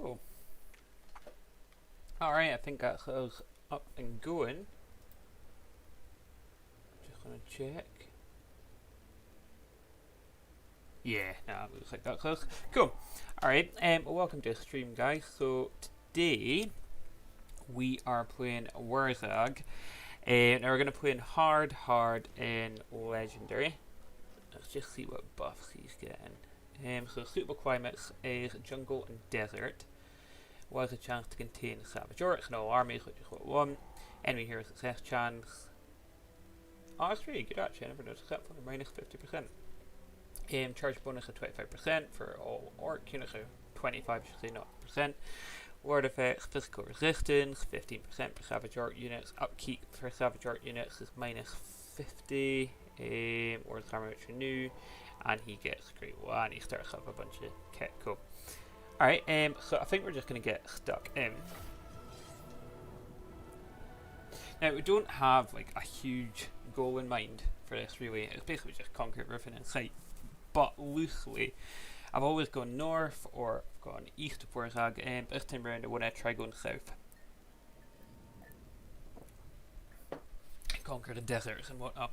Cool. Alright, I think that's us up and going. Just gonna check. Yeah, no, it looks like that's us. Cool. Alright, welcome to the stream, guys. So today we are playing Wurrzag. Now we're going to play in hard, and legendary. Let's just see what buffs he's getting. So suitable climates is jungle and desert. Was a chance to contain savage orcs and all armies, which is what we want. Enemy hero success chance. Oh, that's really good actually. I never noticed that for minus 50%. Charge bonus of 25% for all orc units, so 25 should say not percent. Ward effects, physical resistance, 15% for savage orc units. Upkeep for savage orc units is minus 50. Ward's armor which renew, and he gets great one. He starts up a bunch of kit. Cool. Alright, so I think we're just going to get stuck in. Now, we don't have like a huge goal in mind for this really. It's basically just conquer everything in sight. But loosely, I've always gone north or gone east of Wurrzag, and this time around I want to try going south. Conquer the deserts and whatnot.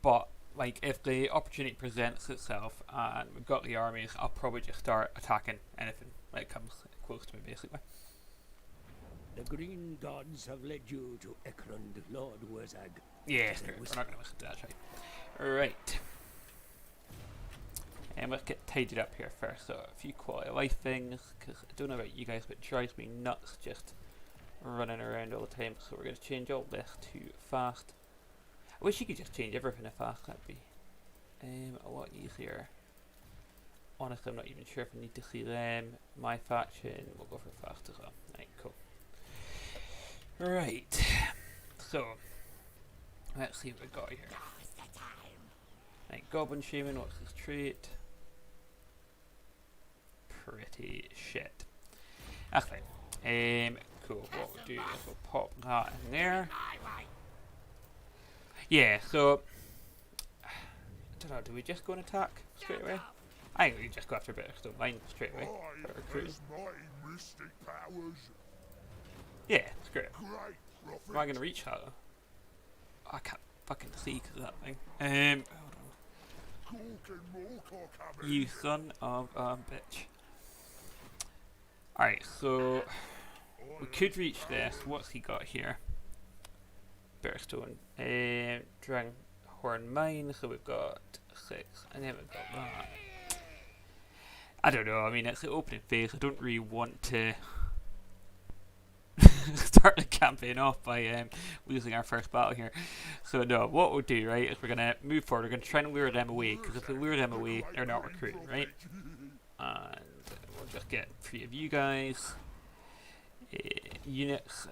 But like, if the opportunity presents itself and we've got the armies, I'll probably just start attacking anything that comes close to me, basically. The green gods have led you to Ekrund, Lord Wurrzag. Yeah, screw it. We're not going to listen to that, right? Right. And let's get tidied up here first. So a few quality of life things, because I don't know about you guys, but it drives me nuts just running around all the time. So we're going to change all this to fast. I wish you could just change everything to fast. That'd be a lot easier. Honestly, I'm not even sure if I need to see them. My faction, we'll go for fast as well. Right, cool. Right. So let's see what we got here. Right, Goblin Shaman, what's his trait? Pretty shit. That's fine. Cool. What we'll do is we'll pop that in there. Yeah, so I don't know, do we just go and attack straight away? I think we just go after a bit of stone mine straight away. Yeah, screw it. Am I gonna reach that though? I can't fucking see because of that thing. Hold on. You son of a bitch. Alright, so we could reach this. What's he got here? Bearstone. Dragon Horn Mine, so we've got 6. And then we've got that. I don't know, I mean it's the opening phase. I don't really want to start the campaign off by losing our first battle here. So no, what we'll do, right, is we're going to move forward. We're going to try and lure them away, because if we lure them away, they're not recruiting, right? And we'll just get 3 of you guys. Units.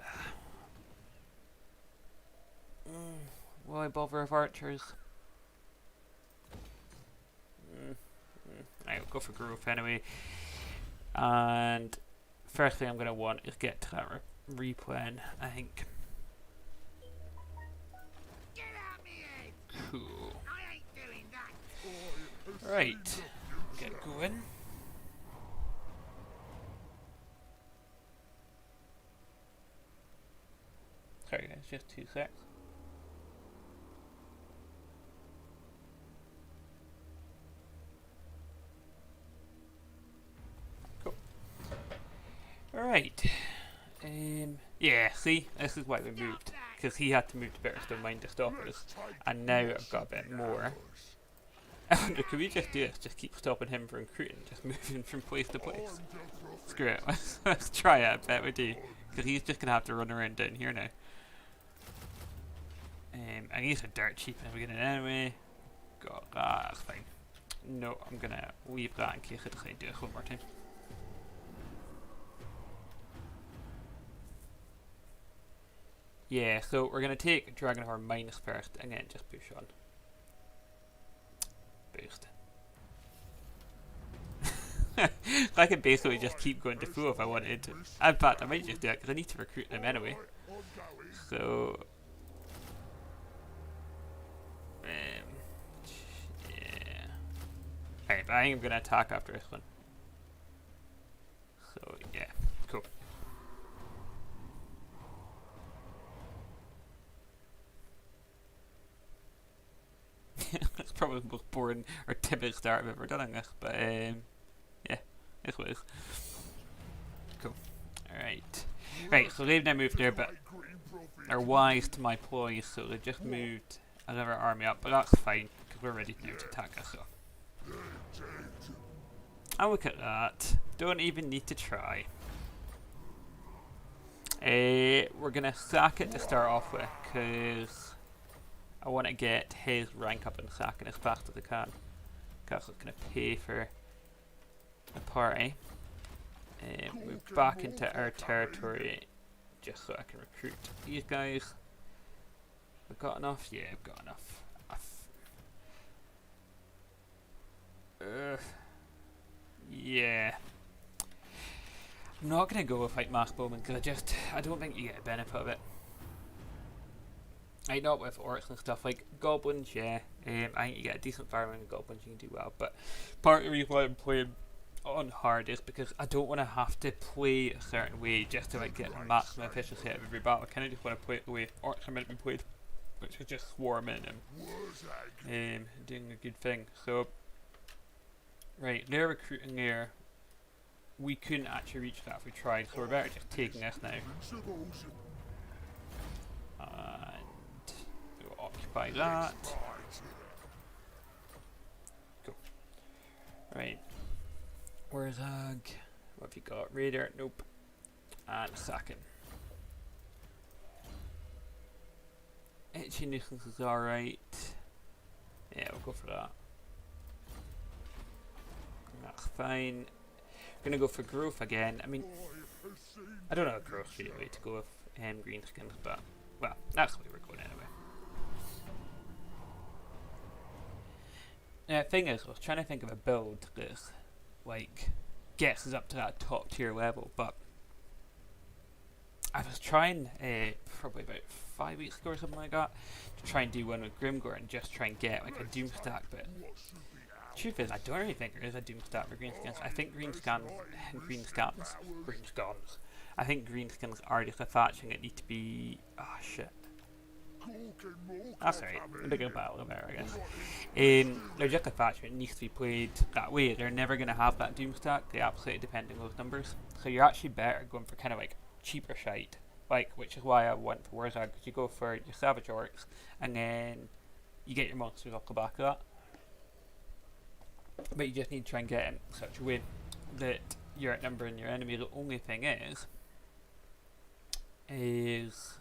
Will I bother with archers? Right, we'll go for growth anyway. And first thing I'm going to want is get to that replan, I think. Cool. Right, get going. Sorry guys, just 2 secs. Cool. Alright. Yeah, see, this is why we moved, because he had to move to Bitterstone Mine to stop us, and now I've got a bit more. I wonder, could we just do this? Just keep stopping him from recruiting, just moving from place to place. Screw it, let's try it, I bet we do, because he's just going to have to run around down here now. And he's a dirt cheap in the beginning anyway. Got that, that's fine. No, I'm going to leave that in case I decide to do it one more time. Yeah, so we're going to take Dragonhorn minus first and then just push on. Boost. I could basically just keep going to full if I wanted to. In fact, I might just do it because I need to recruit them anyway. So yeah. Alright, but I think I'm going to attack after this one. So yeah, cool. That's probably the most boring or typical start I've ever done on this, but yeah, it's what it is. Cool. Alright. Right, so they've now moved there, but they're wise to my ploys, so they just moved another army up, but that's fine, because we're ready now to attack us, so. And look at that. Don't even need to try. We're going to sack it to start off with, because I want to get his rank up and sacking as fast as I can. Because it's going to pay for the party. Move back into our territory just so I can recruit these guys. We've got enough? Yeah, I've got enough. Yeah. I'm not going to go with like mass bowman because I don't think you get a benefit of it. Like not with orcs and stuff, like goblins, yeah. I think you get a decent fireman with goblins, you can do well, but part of the reason why I'm playing on hard is because I don't want to have to play a certain way just to like get the maximum efficiency out of every battle. I kind of just want to play it the way orcs are meant to be played, which is just swarming and doing a good thing. So, right, they're recruiting there. We couldn't actually reach that if we tried, so we're better just taking this now. And we'll occupy that. Cool. Right. Wurrzag. What have you got? Raider? Nope. And Sacking. Itchy nuisance is alright. Yeah, we'll go for that. That's fine. We're gonna go for growth again. I mean, I don't know if growth's really the way to go with greenskins, but well, that's the way we're going anyway. The thing is, I was trying to think of a build that like gets us up to that top tier level, but I was trying probably about 5 weeks ago or something like that to try and do one with Grimgor and just try and get like a doom stack, but truth is I don't really think there is a doom stack for greenskins. I think greenskins I think greenskins are just a faction that need to be shit. That's right, a bigger battle there, I guess. They're just a faction that needs to be played that way. They're never going to have that doom stack. They absolutely depend on those numbers. So you're actually better going for kind of like cheaper shite, like, which is why I went for Wurrzag, because you go for your savage orcs and then you get your monsters off the back of that. But you just need to try and get in such a way that you're outnumbering your enemy. The only thing is it's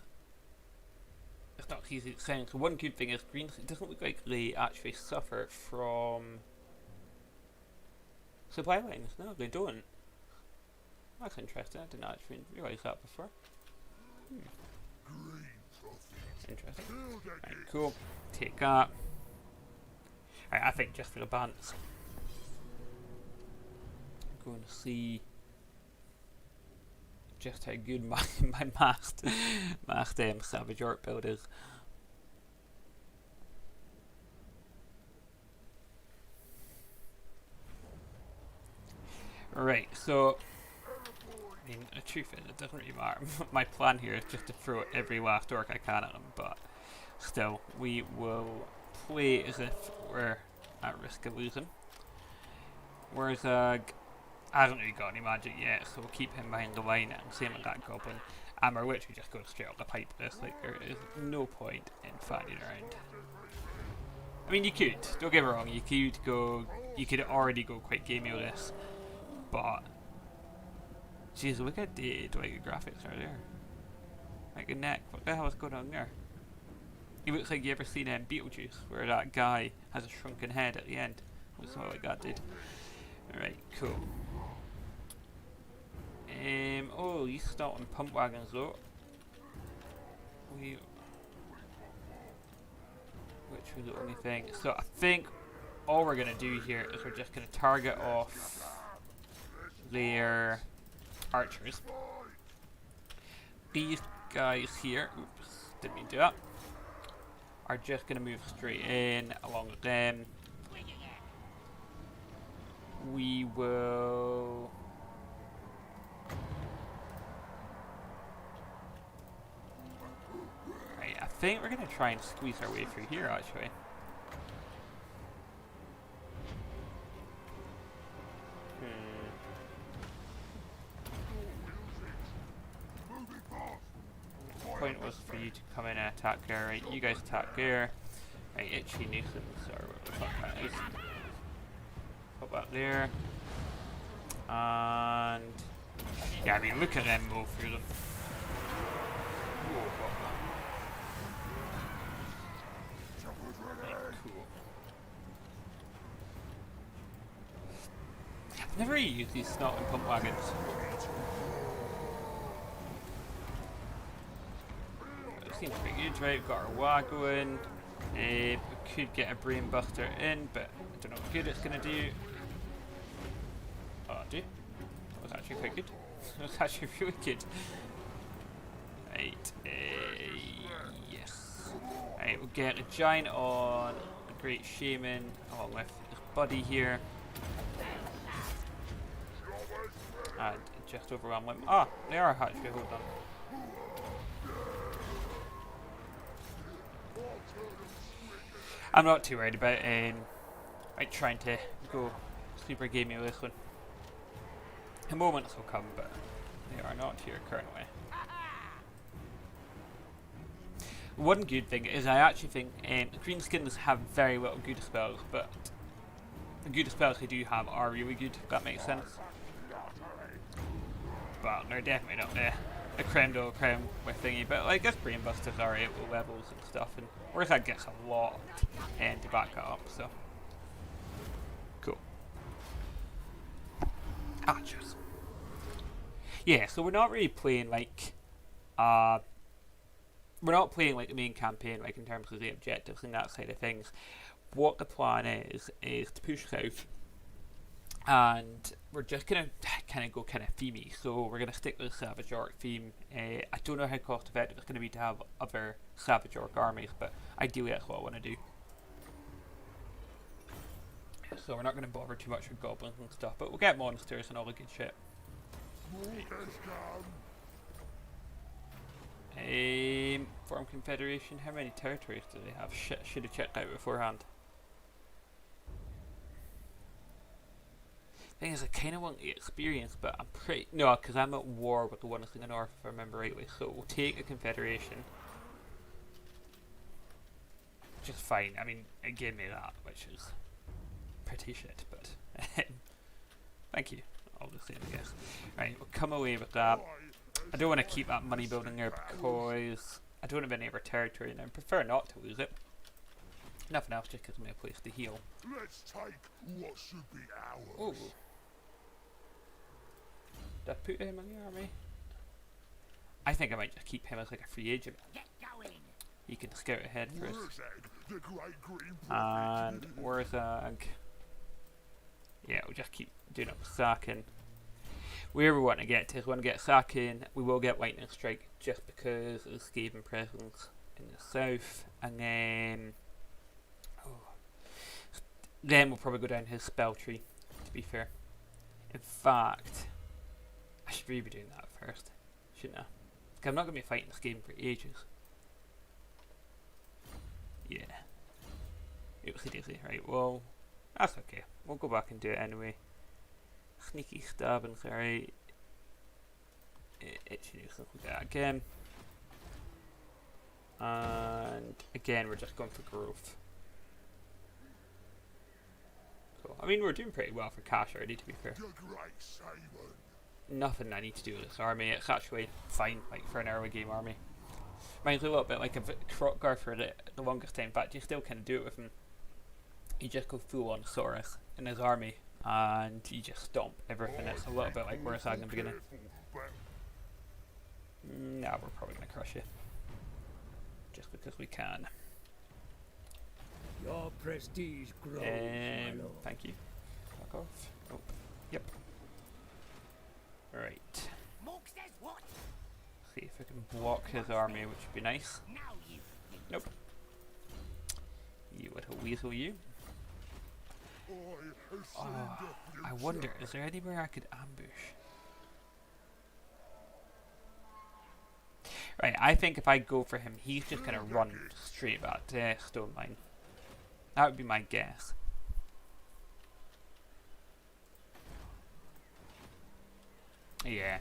not easy to say. So one good thing is it doesn't look like they actually suffer from supply lines. No, they don't. That's interesting. I didn't actually realise that before. Interesting. Right, cool. Take that. Right, I think just for the balance, I'm going to see just how good my masked savage orc build is. Right, so I mean, the truth is, it doesn't really matter. My plan here is just to throw every last orc I can at them, but still, we will play as if we're at risk of losing. Wurrzag hasn't really got any magic yet, so we'll keep him behind the line, and same with that goblin. And we're literally just going straight up the pipe with this. Like, there is no point in fanning around. I mean, you could, don't get me wrong, you could already go quite gamey with this, but jeez, look at the way the graphics are there. Like a neck, what the hell is going on there? It looks like you ever seen Beetlejuice, where that guy has a shrunken head at the end. Looks like that did. Alright, cool. Oh, you start on pump wagons though. Which was the only thing. So I think all we're gonna do here is we're just gonna target off their archers. These guys here, oops, didn't mean to do that, are just gonna move straight in along with them. We will think we're going to try and squeeze our way through here, actually. The point was for you to come in and attack there, right? You guys attack there. Right, itchy nuisance, or what the fuck that is. Put that there. And yeah, I mean, look at them go through them. Whoa, right, cool. I've never really used these snot and pump wagons. It seems pretty good, right? We've got our wagon. We could get a brain buster in, but I don't know how good it's going to do. Oh, do? That was actually quite good. That was actually really good. Right, yes. Right, we'll get a giant on a great shaman along with his buddy here. And just overwhelm them. Ah, they are actually, hold on. I'm not too worried about like trying to go super gamey with this one. The moments will come, but they are not here currently. One good thing is I actually think Greenskins have very little good spells, but the good spells they do have are really good, if that makes sense. But they're definitely not the creme de la creme with thingy, but like this brain busters are at low levels and stuff, and Wurrzag gets a lot to back it up, so cool. Ah, cheers. Yeah, so we're not really playing like we're not playing like the main campaign, like in terms of the objectives and that side of things. What the plan is to push south, and we're just gonna kind of go kind of themey. So we're gonna stick with the Savage Orc theme. I don't know how cost effective it's gonna be to have other Savage Orc armies, but ideally that's what I want to do. So we're not gonna bother too much with goblins and stuff, but we'll get monsters and all the good shit. Form Confederation. How many territories do they have? Shit, should have checked out beforehand. Thing is, I kind of want the experience, but I'm pretty no, because I'm at war with the one in the north, if I remember rightly. So we'll take a confederation, just fine. I mean, it gave me that, which is pretty shit, but thank you. All the same, I guess. Right, we'll come away with that. I don't want to keep that money building there because I don't have any other territory, and I prefer not to lose it. Nothing else, just gives me a place to heal. Let's take what should be ours. Oh. Did I put him in the army? I think I might just keep him as like a free agent. He can scout ahead for us. Wurrzag, the great green And Wurrzag. Yeah, we'll just keep doing up sacking. Where we want to get to is when we get sacking, we will get lightning strike just because of the Skaven presence in the south, and then we'll probably go down his spell tree, to be fair. In fact, I should really be doing that first, shouldn't I? Because I'm not going to be fighting this game for ages. Yeah. Oopsie daisy. Right, well, that's okay. We'll go back and do it anyway. Sneaky stabbing's alright. Itchy nuisance, we'll do that again. And again, we're just going for growth. I mean, we're doing pretty well for cash already, to be fair. Nothing I need to do with this army. It's actually fine, like for an early game army. Reminds me a little bit like a Krotgar for the longest time. In fact, you still can do it with him. You just go full on Saurus in his army, and you just stomp everything. It's a little bit like Wurrzag in the beginning. Nah, we're probably gonna crush you, just because we can. Your prestige grows, my lord. Thank you. Fuck off. Nope. Yep. Right. See if I can block his army, which would be nice. Nope. You little weasel, you. Oh, I wonder, is there anywhere I could ambush? Right, I think if I go for him, he's just going to run straight at stone mine. That would be my guess. Yeah.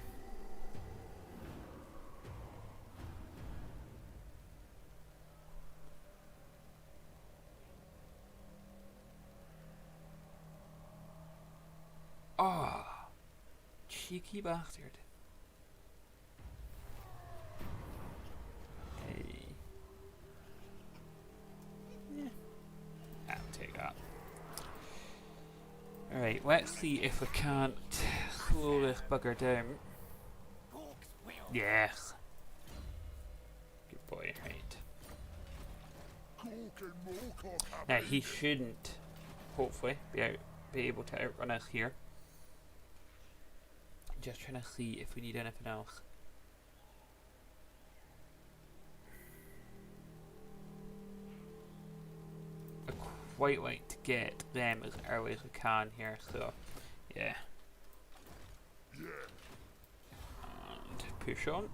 Oh, cheeky bastard. Hey. Yeah. I'll take that. Alright, let's see if we can't slow this bugger down. Yes. Good boy, right. Now he shouldn't, hopefully, be able to outrun us here. Just trying to see if we need anything else. I quite like to get them as early as we can here, so yeah. And push on.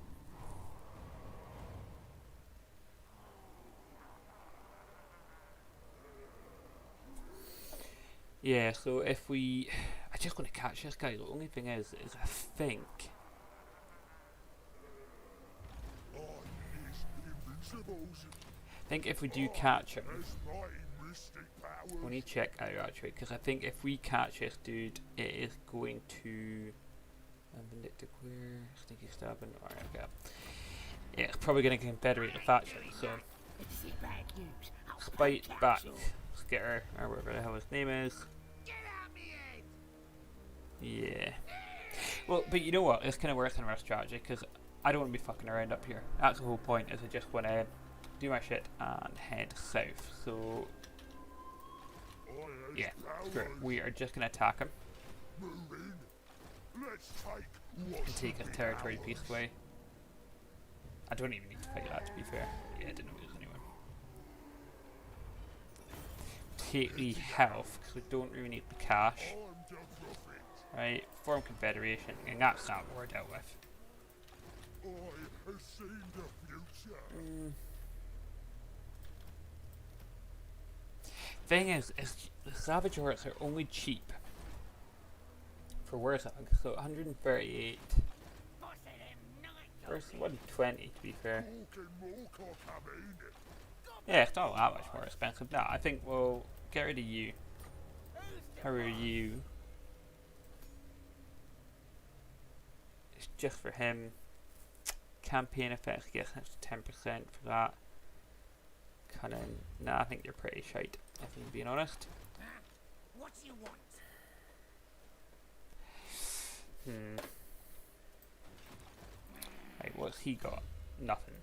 Yeah, so if we... I'm just going to catch this guy. The only thing is I think if we do catch him, we need to check out actually, because I think if we catch this dude, it is going to vindictive clear, sneaky stabbing, alright, okay. Yeah, it's probably going to confederate the faction, so spite back, Skitter, or whatever the hell his name is. Yeah. Well, but you know what? This kind of works in our strategy because I don't want to be fucking around up here. That's the whole point. Is I just want to do my shit and head south. So yeah, screw it. We are just gonna attack him and take his territory peacefully. I don't even need to fight that, to be fair. Yeah, I didn't lose anyone. Take the health because we don't really need the cash. Right, form confederation, and that's not what we're dealt with. Thing is the savage hordes are only cheap for Wurrzag, so 138 versus 120 to be fair. Yeah, it's not that much more expensive. No, I think we'll get rid of you. How are you? Just for him. Campaign effects, I guess that's 10% for that. Kind of, nah, I think you're pretty shite, if I'm being honest. What do you want? Right, what's he got? Nothing.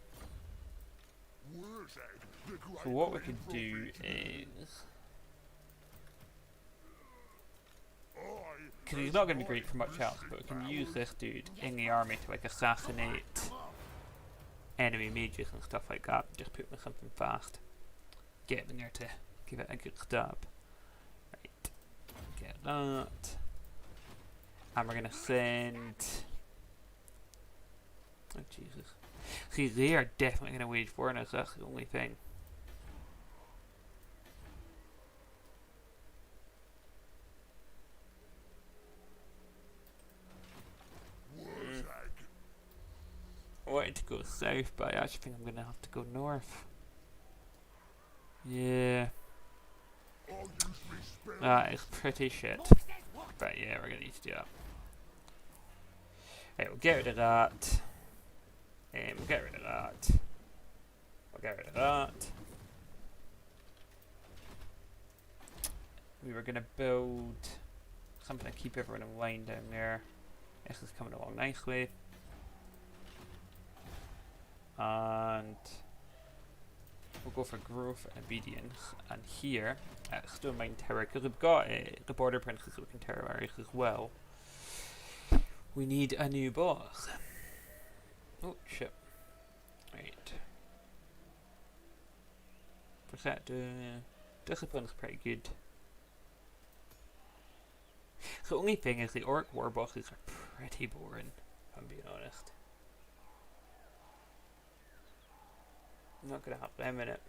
So what we could do is... Because he's not going to be great for much else, but we can use this dude in the army to like assassinate enemy mages and stuff like that. Just put him with something fast. Get him in there to give it a good stab. Right, get that. And we're going to send... Oh Jesus. See, they are definitely going to wage war on us, that's the only thing. I wanted to go south, but I actually think I'm going to have to go north. Yeah. That is pretty shit. But yeah, we're going to need to do that. Right, we'll get rid of that. And we'll get rid of that. We'll get rid of that. We were going to build something to keep everyone in line down there. This is coming along nicely. And we'll go for growth and obedience. And here at Stone Mine Tower, because we've got the border princes that we can terrorize as well, we need a new boss. Oh shit. Right. Percent discipline's pretty good. So the only thing is the orc war bosses are pretty boring, if I'm being honest. not gonna have them in it.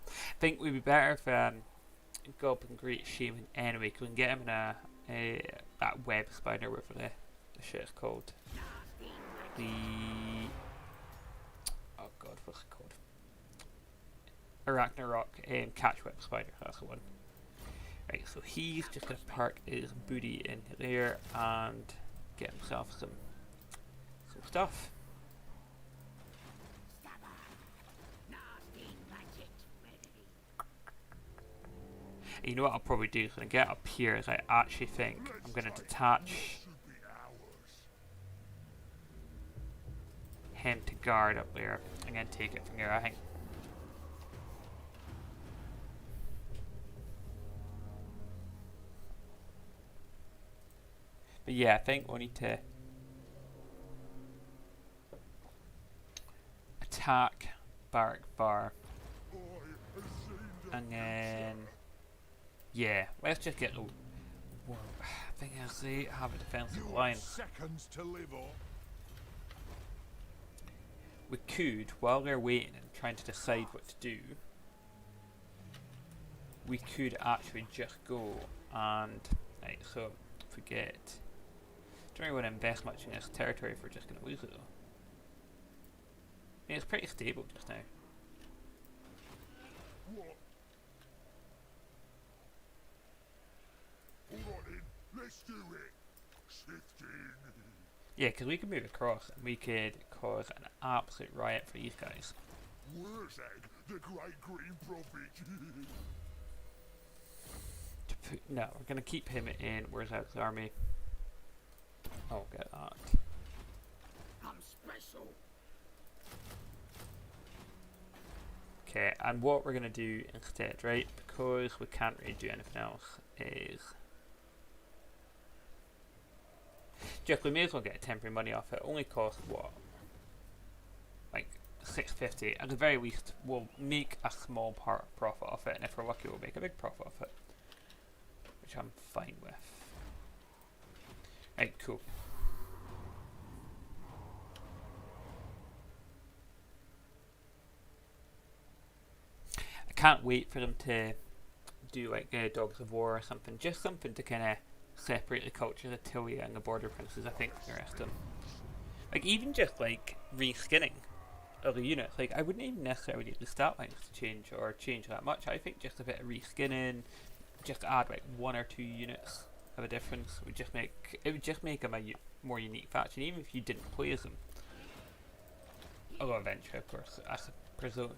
I think we'd be better if Goblin Great Shaman anyway, because we can get him in that web spider, whatever the shit is called. The oh god, what's it called? Arachnarok catch web spider, that's the one. Right, so he's just gonna park his booty in there and get himself some stuff. You know what I'll probably do is when I get up here is I actually think I'm going to detach him to guard up there and then take it from here, I think. But yeah, I think we'll need to attack Barrack Bar and then yeah, let's just get the thing is they have a defensive line. Seconds to live on. We could, while they're waiting and trying to decide what to do, we could actually just go and right, so if we get don't really want to invest much in this territory if we're just gonna lose it though. I mean, it's pretty stable just now. What? Alright then, let's do it. Shifting. Yeah, because we could move across and we could cause an absolute riot for these guys. Wurrzag, the great green prophet. No, we're going to keep him in Wurrzag's army. I'll get that. I'm special. Okay, and what we're going to do instead, right, because we can't really do anything else, is just we may as well get temporary money off it. Only costs what? Like 650. At the very least, we'll make a small profit off it, and if we're lucky, we'll make a big profit off it, which I'm fine with. Right, cool. I can't wait for them to do like Dogs of War or something, just something to kind of separate the cultures of Tilia and the Border Princes, I think, from the rest of them. Like, even just like reskinning of the units, like, I wouldn't even necessarily need the stat lines to change or change that much. I think just a bit of reskinning, just add like 1 or 2 units of a difference would just make them a more unique faction, even if you didn't play as them. Although eventually, of course, I presume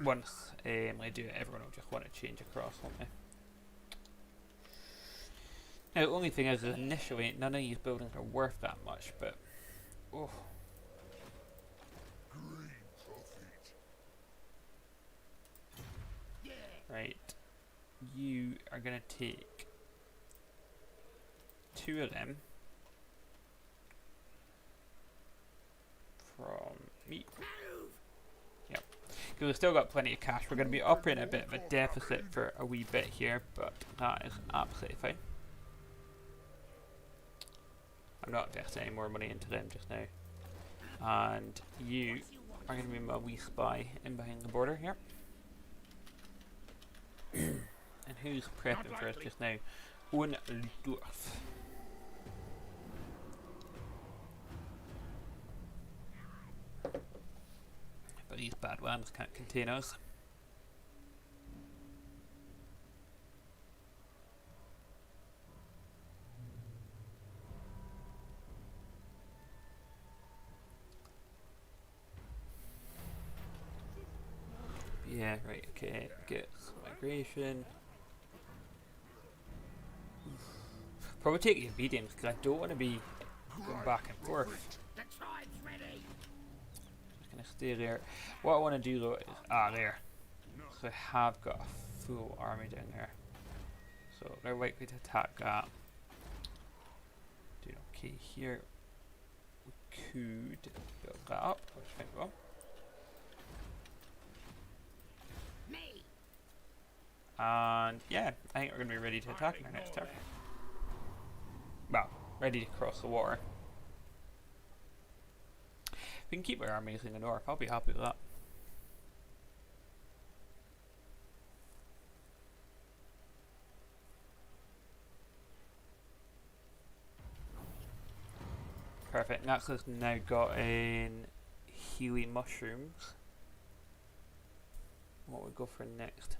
once they do it, everyone will just want to change across, won't they? Now, the only thing is initially none of these buildings are worth that much, but oh. Green prophet. Right, you are gonna take 2 of them from me. Yep, because we've still got plenty of cash. We're gonna be operating a bit of a deficit for a wee bit here, but that is absolutely fine. I'm not investing any more money into them just now. And you are going to be my wee spy in behind the border here. And who's prepping for us just now? Undorf. But these bad ones can't contain us. Yeah, right, okay, get some migration. Probably take the obedience because I don't want to be going back and forth. The tribe's ready. Just gonna stay there. What I want to do though is there. So I have got a full army down there. So they're likely to attack that. Doing okay here. We could build that up, which I think we will. And yeah, I think we're going to be ready to attack in our next turn. well, ready to cross the water. If we can keep our armies in the north, I'll be happy with that. Perfect. Naxxl's now got in healing mushrooms. What we go for next?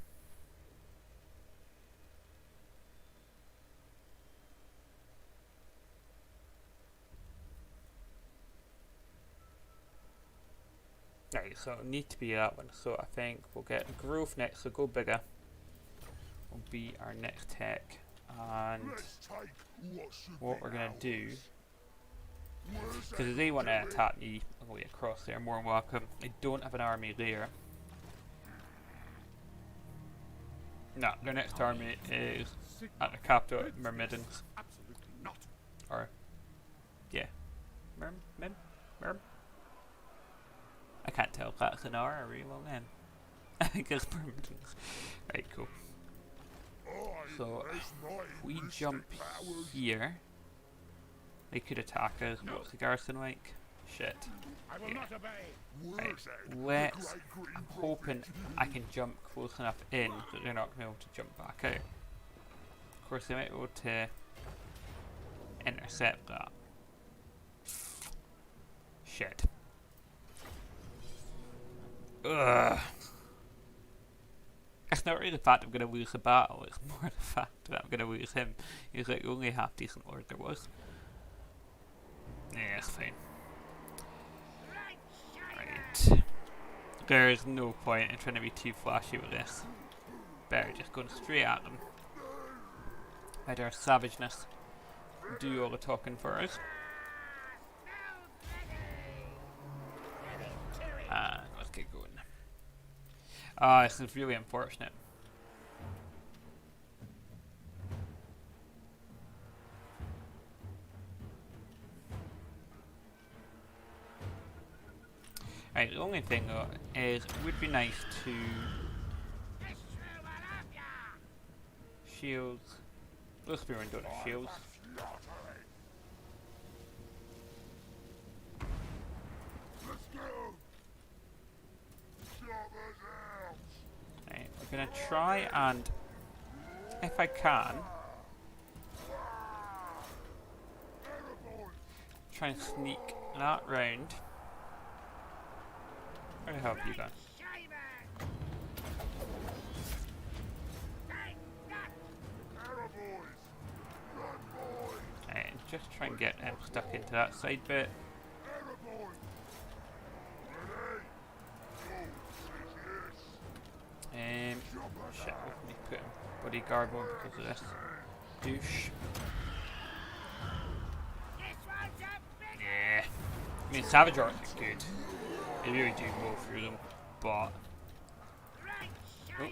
Right, so it'll need to be that one. So I think we'll get growth next, so go bigger. Will be our next tech. And what we're gonna do, because if they want to attack me all the way across there, more than welcome. I don't have an army there. No, their next army is at the capital at Myrmidons. Absolutely not. Or, yeah. Myrm? I can't tell if that's an R or a real name. I think it's Myrmidons. Right, cool. So, if we jump here, they could attack us. What's the garrison like? Shit. I will not obey. Right, I'm hoping I can jump close enough in that they're not going to be able to jump back out. Of course, they might be able to intercept that. Shit. Ugh. It's not really the fact I'm going to lose the battle, it's more the fact that I'm going to lose him. He's like the only half decent lord there was. Yeah, it's fine. Right. There's no point in trying to be too flashy with this. Better just going straight at them. Let our savageness do all the talking for us. And let's get going. Ah, this is really unfortunate. Right, the only thing though is it would be nice to shields. Those spearmen don't have shields. Right, we're gonna try and, if I can, try and sneak that round. Where the hell have you gone? And just try and get them stuck into that side bit. Shit, let me put bodyguard on because of this douche. Yeah. I mean, Savage Arts are good. They really do go through them, but... Oh.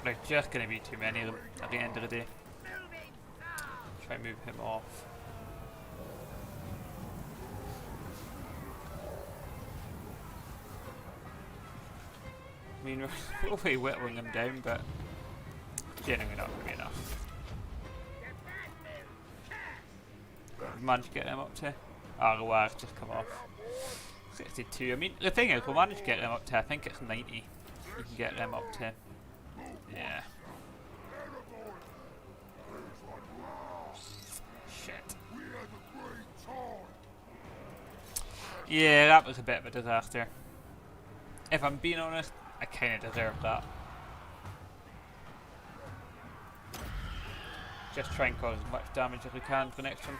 There's just going to be too many of them at the end of the day. Try and move him off. I mean, we're probably whittling them down, but generally not going to be enough. We've managed to get them up to... Ah, the wire's just come off. 62. I mean, the thing is, we'll manage to get them up to, I think it's 90. You can get them up to... Yeah. Shit. Yeah, that was a bit of a disaster. If I'm being honest, I kind of deserved that. Just try and cause as much damage as we can for the next one.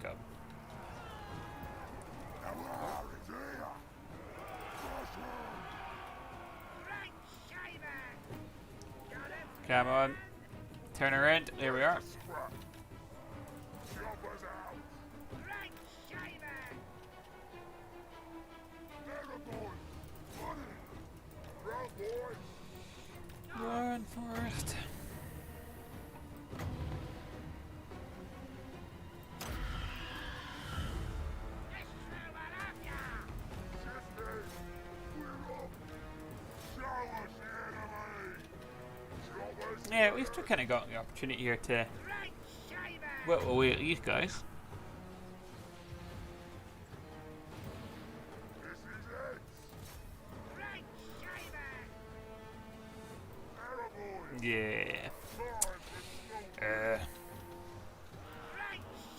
Go. Come on. Turn around. There we are. Run, Forest. Yeah, at least we kind of got the opportunity here to whittle away at these guys. This is it. Arrowboy. Yeah. Time to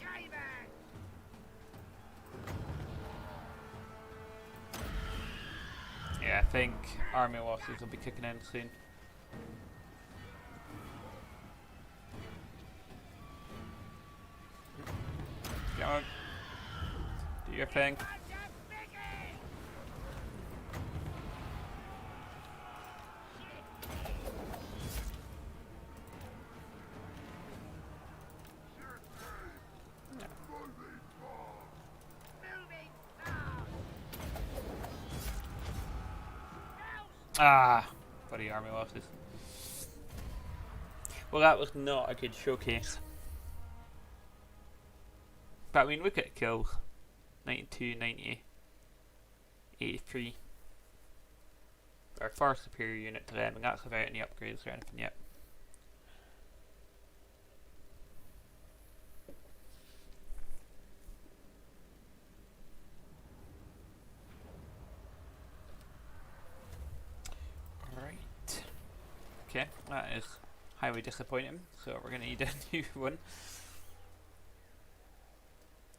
smoke. Yeah, I think army losses will be kicking in soon. Come on. Do your thing. Ah, bloody army losses. Well, that was not a good showcase. But I mean, look at kills. 92, 90, 83. Our far superior unit to them, and that's without any upgrades or anything yet. Right. Okay, that is highly disappointing, so we're going to need a new one.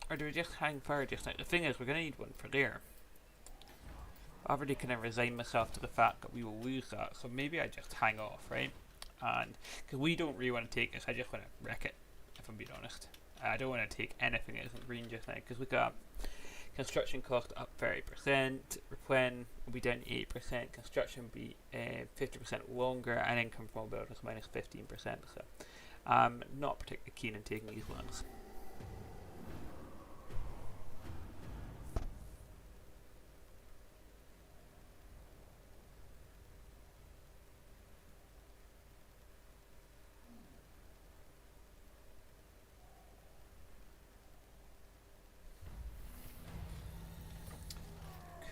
Or do we just hang fire just like the thing is, we're going to need one for there. I've already kind of resigned myself to the fact that we will lose that, so maybe I just hang off, right? And because we don't really want to take this, I just want to wreck it, if I'm being honest. I don't want to take anything that isn't green just now, because we got construction cost up 30%, replen will be down 8%, construction will be 50% longer, and income from builders minus 15%. So I'm not particularly keen on taking these ones.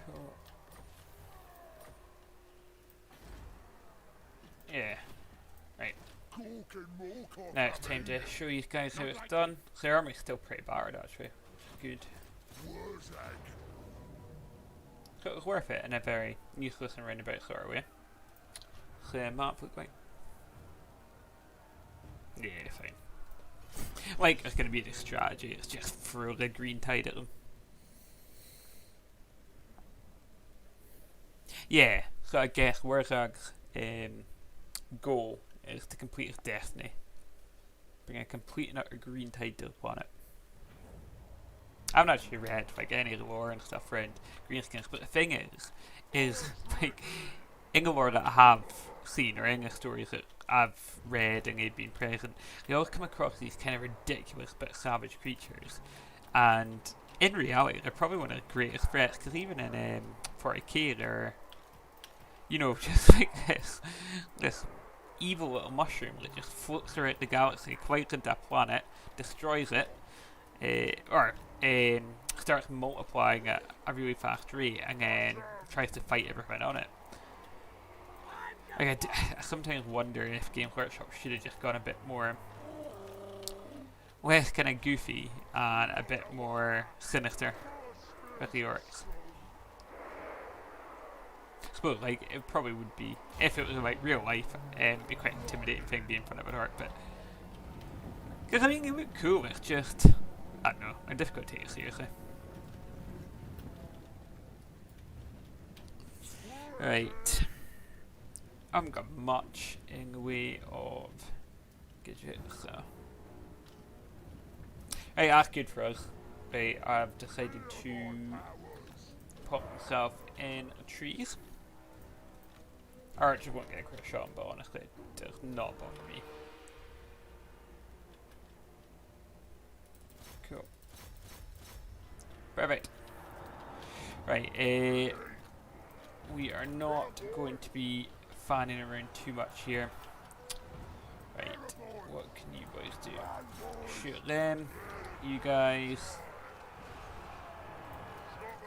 Cool. Yeah. Right. Now it's time to show you guys how it's done. So the army's still pretty battered actually, which is good. Wurrzag. So it was worth it in a very useless and roundabout sort of way. So the map look like. Yeah, fine. Like it's gonna be the strategy, it's just throw the green tide at them. Yeah, so I guess Wurrzag's goal is to complete his destiny. Bring a complete and utter green tide to the planet. I haven't actually read like any of the lore and stuff around Greenskins, but the thing is like in the lore that I have seen or in the stories that I've read and they've been present, they all come across these kind of ridiculous but savage creatures, and in reality they're probably one of the greatest threats, because even in 40k they're, you know, just like this evil little mushroom that just floats throughout the galaxy, collides into a planet, destroys it, or starts multiplying at a really fast rate, and then tries to fight everything on it. Like I sometimes wonder if Games Workshop should have just gone a bit more less kind of goofy and a bit more sinister with the orcs. I suppose like it probably would be, if it was like real life, it'd be quite an intimidating thing being in front of an orc, but because I mean it would be cool, it's just I don't know, I'm difficult to take it seriously. Right. I haven't got much in the way of gadgets, so. Hey, that's good for us. Right, I've decided to pop myself in trees. Archer won't get a crit shot, but honestly, it does not bother me. Cool. Perfect. Right, we are not going to be fanning around too much here. Right, what can you boys do? Shoot them. You guys.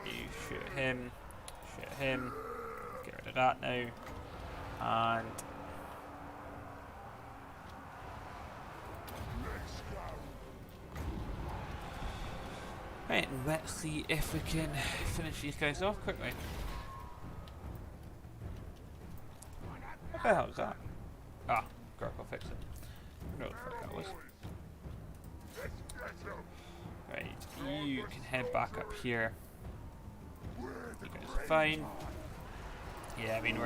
You shoot him. Shoot him. Get rid of that now. And Right, let's see if we can finish these guys off quickly. What the hell is that? Ah, Gark will fix it. No, what the fuck that was. Right, you can head back up here. You guys are fine. Yeah, I mean,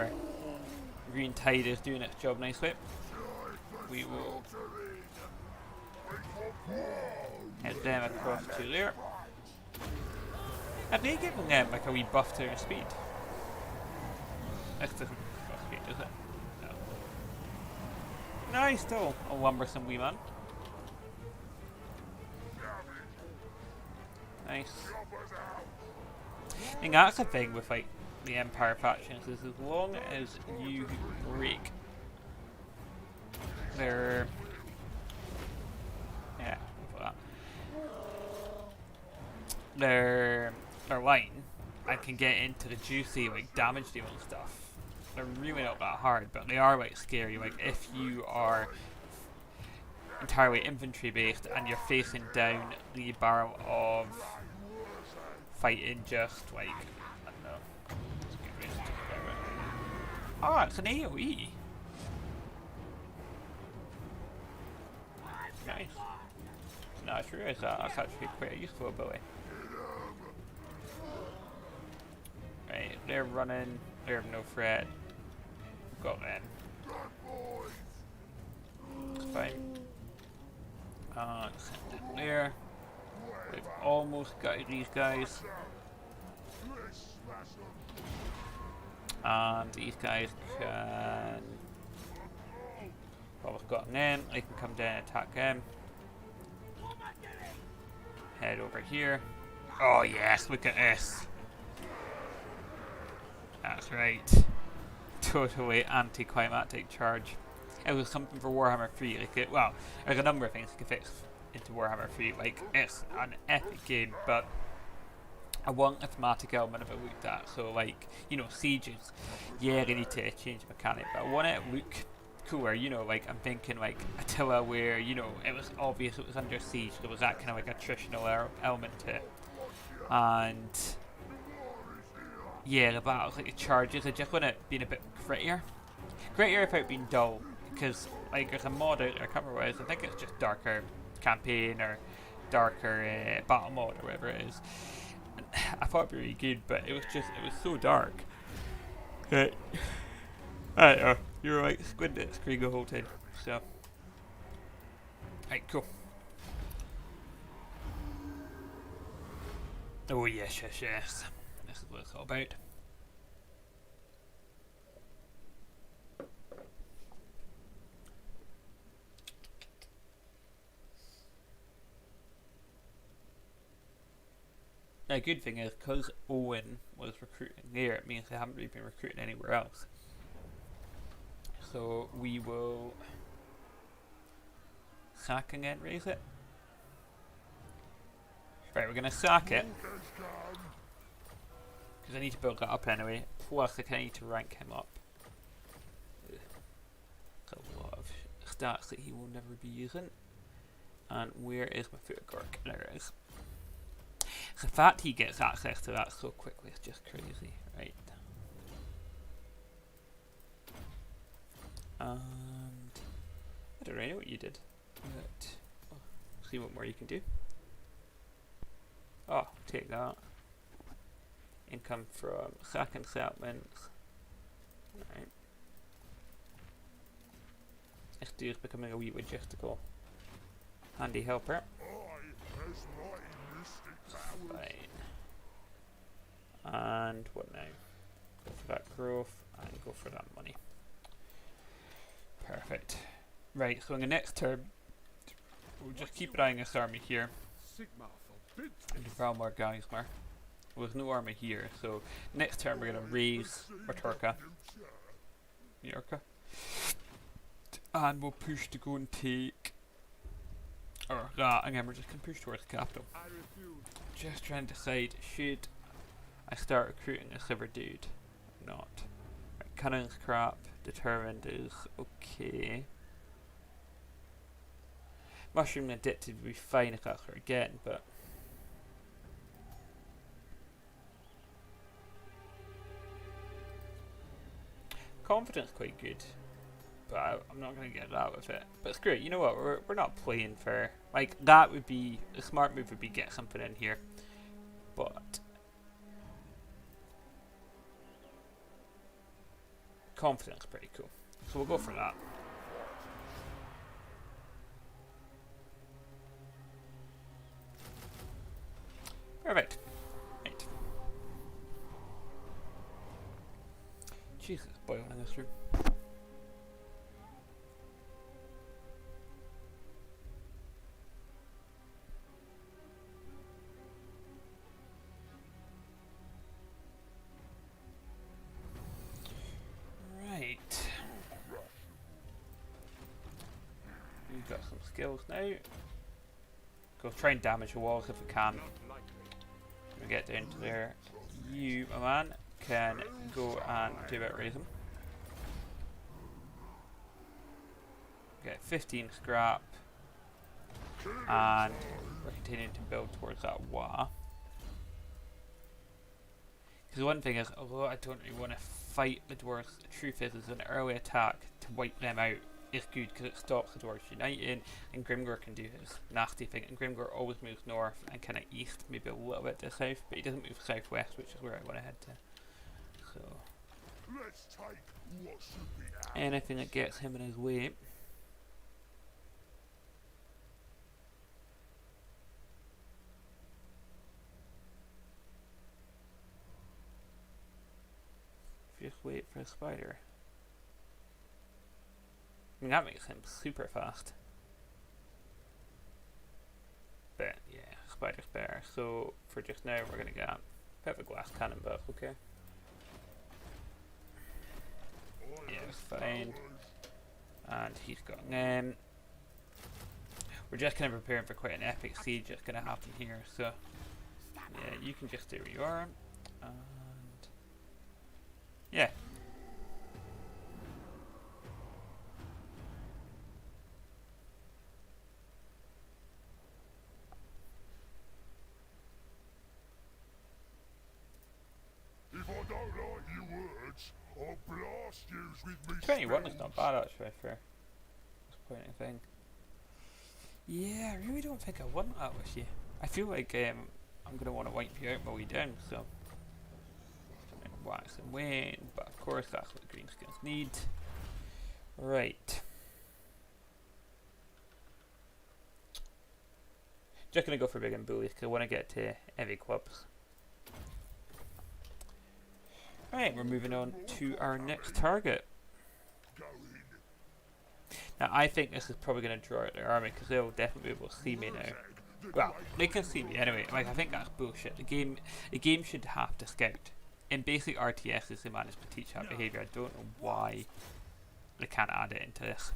Green Tide is doing its job nicely. We will head them across to there. Are they giving them like a wee buff to their speed? This doesn't buff speed, does it? No. No, he's still a lumbersome wee man. Nice. I think that's the thing with like the Empire factions, is as long as you break their their line and can get into the juicy like damage dealing stuff, they're really not that hard, but they are like scary. Like if you are entirely infantry based and you're facing down the barrel of fighting just like, I don't know. Let's get rid of it. Oh, it's an AoE. Nice. No, I sure is that. That's actually quite a useful ability. Right, they're running. They're no threat. Got them. It's fine. Send it there. We've almost got these guys. And these guys can... Well, we've got them. I can come down and attack them. Head over here. Oh yes, look at this. That's right. Totally anticlimactic charge. It was something for Warhammer 3. Like well, there's a number of things you can fix into Warhammer 3. Like, it's an epic game, but I want a thematic element of it looked at. So, like, you know, sieges. Yeah, they need to change the mechanic, but I want it to look cooler. You know, like, I'm thinking, like, Attila, where, you know, it was obvious it was under siege. There was that kind of, like, attritional element to it. And... yeah, the battles, like the charges, I just want it being a bit grittier. Grittier without being dull. Because, like, there's a mod out there, I can't remember what it is, I think it's just darker campaign or darker battle mode or whatever it is. And I thought it'd be really good, but it was so dark. Right. I don't know, you were like squinting at the screen the whole time, so. Right, cool. Oh, yes, yes, yes. This is what it's all about. Now, the good thing is, because Owen was recruiting there, it means they haven't really been recruiting anywhere else. So we will sack and raise it. Right, we're going to sack it. Because I need to build that up anyway. Plus, I need to rank him up. It's a lot of stats that he will never be using. And where is my foot Gork? There it is. The fact he gets access to that so quickly is just crazy, right? And I don't really know what you did, but see what more you can do. Oh, take that. Income from second settlements. Right. This dude's becoming a wee logistical handy helper. Fine. And what now? Go for that growth and go for that money. Perfect. Right, so in the next turn, we'll just keep an eye on this army here. And devour more guys more. Well, there's no army here, so next turn we're going to raise Maturka. And we'll push to go and take... or that, again we're just going to push towards the capital. Just trying to decide, should I start recruiting a silver dude or not? Right, cunning's crap, determined is okay. Mushroom addicted would be fine if that's what we're getting, but Confidence quite good, but I'm not going to get that with it. But screw it, you know what, we're not playing for, like, that would be, a smart move would be get something in here, but confidence pretty cool, so we'll go for that. Perfect. Right. Jesus, boiling in this room. Right. We've got some skills now. Go try and damage the walls if we can. We get down to there. You, my man, can go and do a bit of raising. Get 15 scrap. And we're continuing to build towards that wah. Because one thing is, although I don't really want to fight the dwarves, the truth is an early attack to wipe them out is good because it stops the dwarves uniting, and Grimgor can do his nasty thing, and Grimgor always moves north and kind of east, maybe a little bit to south, but he doesn't move southwest, which is where I want to head to. So Let's take what should be ours. anything that gets him in his way. Just wait for a spider. I mean, that makes him super fast. But yeah, spider's better. So for just now, we're gonna get a bit of a glass cannon buff, okay? Yeah, it's fine. And he's got we're just kind of preparing for quite an epic siege that's gonna happen here. So yeah, you can just stay where you are. And yeah. If I don't like your words, I'll blast yous with me 21 is not spells. bad actually for this point of thing. Yeah, I really don't think I want that with you. I feel like I'm gonna want to wipe you out my way down, so wax and wane, but of course that's what the Greenskins need. Right. Just gonna go for big and bullies because I want to get to heavy clubs. Right, we're moving on to our next target. Now I think this is probably going to draw out their army because they'll definitely be able to see me now. Well, they can see me anyway. Like, I think that's bullshit. The game should have to scout. In basic RTSs, they managed to teach that behaviour. I don't know why they can't add it into this.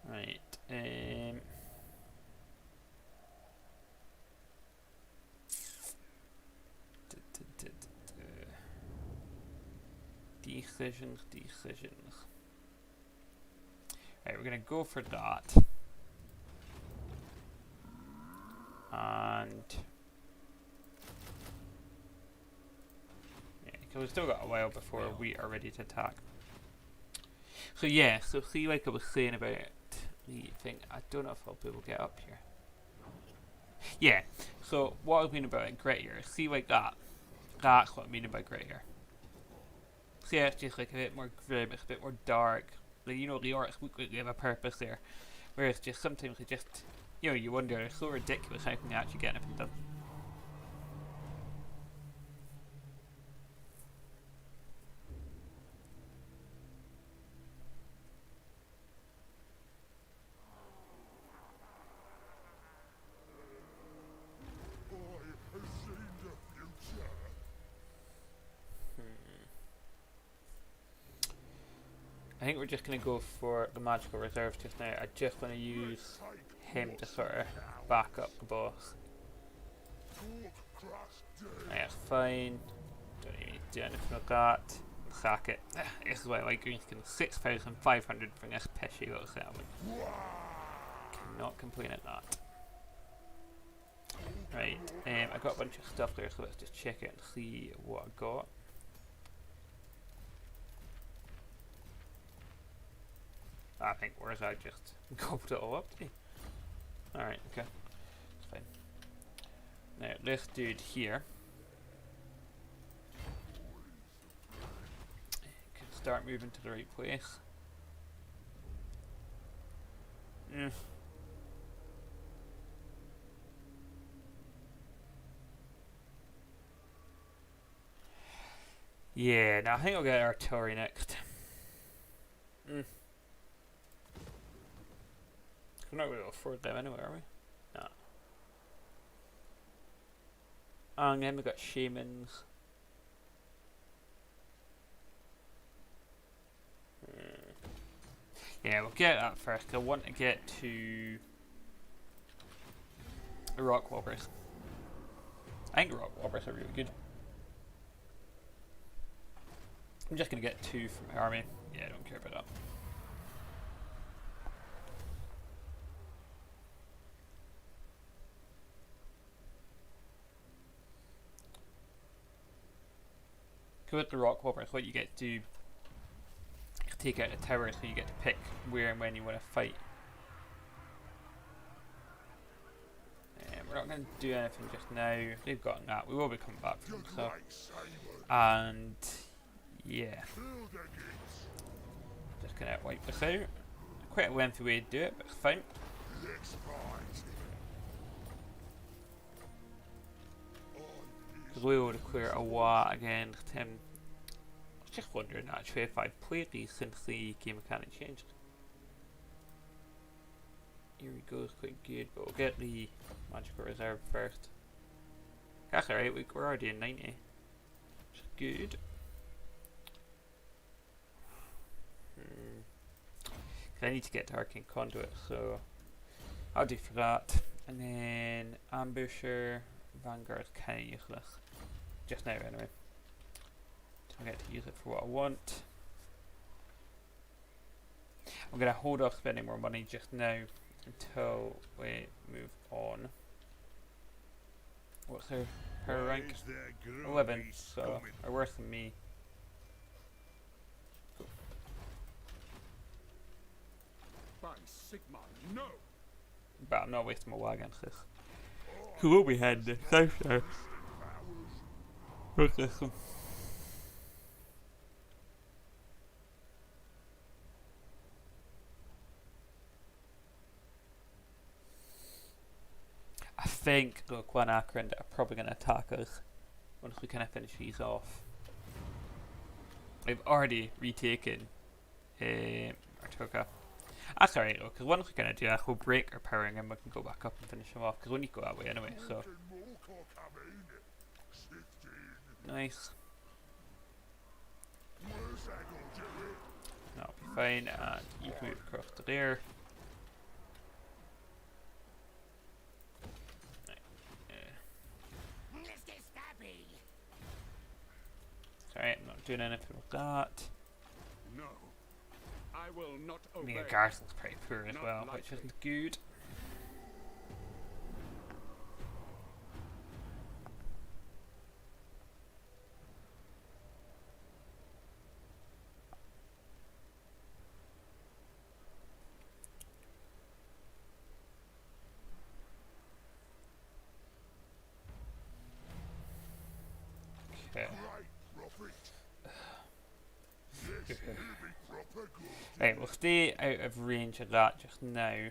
Right. Decisions. Right, we're gonna go for that. And yeah, because we've still got a while before we are ready to attack. So yeah, so see, like I was saying about the thing, I don't know if I'll be able to get up here. Yeah, so what I mean about grittier, see like that. That's what I mean about grittier. So yeah, it's just like a bit more grim, it's a bit more dark. Like, you know, the orcs look like they have a purpose there. Whereas just sometimes they just, you know, you wonder, it's so ridiculous how can they actually get anything done. I think we're just going to go for the magical reserve just now. I just want to use him to sort of back up the boss. That's fine. Don't even need to do anything with that. Sack it. This is why I like Greenskins. 6,500 for this peshy little settlement. Cannot complain at that. Right, I got a bunch of stuff there, so let's just check it and see what I got. I think Wurrzag just gobbled it all up. Alright, okay. That's fine. Now, this dude here can start moving to the right place. Yeah, no, I think I'll get artillery next. We're not going to afford them anyway, are we? No. And then we've got shamans. Yeah, we'll get that first. I want to get to the rock whoppers. I think rock whoppers are really good. I'm just going to get 2 from my army. Yeah, I don't care about that. With the rock whoppers, what you get to do, take out the tower, so you get to pick where and when you want to fight. We're not going to do anything just now. They've gotten that. We will be coming back from them, so. And yeah, just gonna wipe this out. Quite a lengthy way to do it, but it's fine. Because we will clear a lot against him. I was just wondering actually if I've played these since the game mechanic changed. Here we go, it's quite good, but we'll get the magical reserve first. That's alright, we're already in 90. Which is good. I need to get to Arcane Conduit, so I'll do for that. And then Ambusher, Vanguard's kind of useless. Just now anyway. So I get to use it for what I want. I'm going to hold off spending more money just now until we move on. What's her rank? 11, so are worse than me. By Sigma, no! But I'm not wasting my war against this. Who will be heading south now? What's this one? I think the Quan Akron are probably going to attack us once we kind of finish these off. We've already retaken Artoka. That's alright though, because once we kind of do that, we'll break our powering and we can go back up and finish them off, because we need to go that way anyway, so. Nice. That'll be fine, and you can move across to there. Sorry, I'm not doing anything with that. No, I will not obey. The garrison's pretty poor as well, which isn't good. Okay. Right, we'll stay out of range of that just now.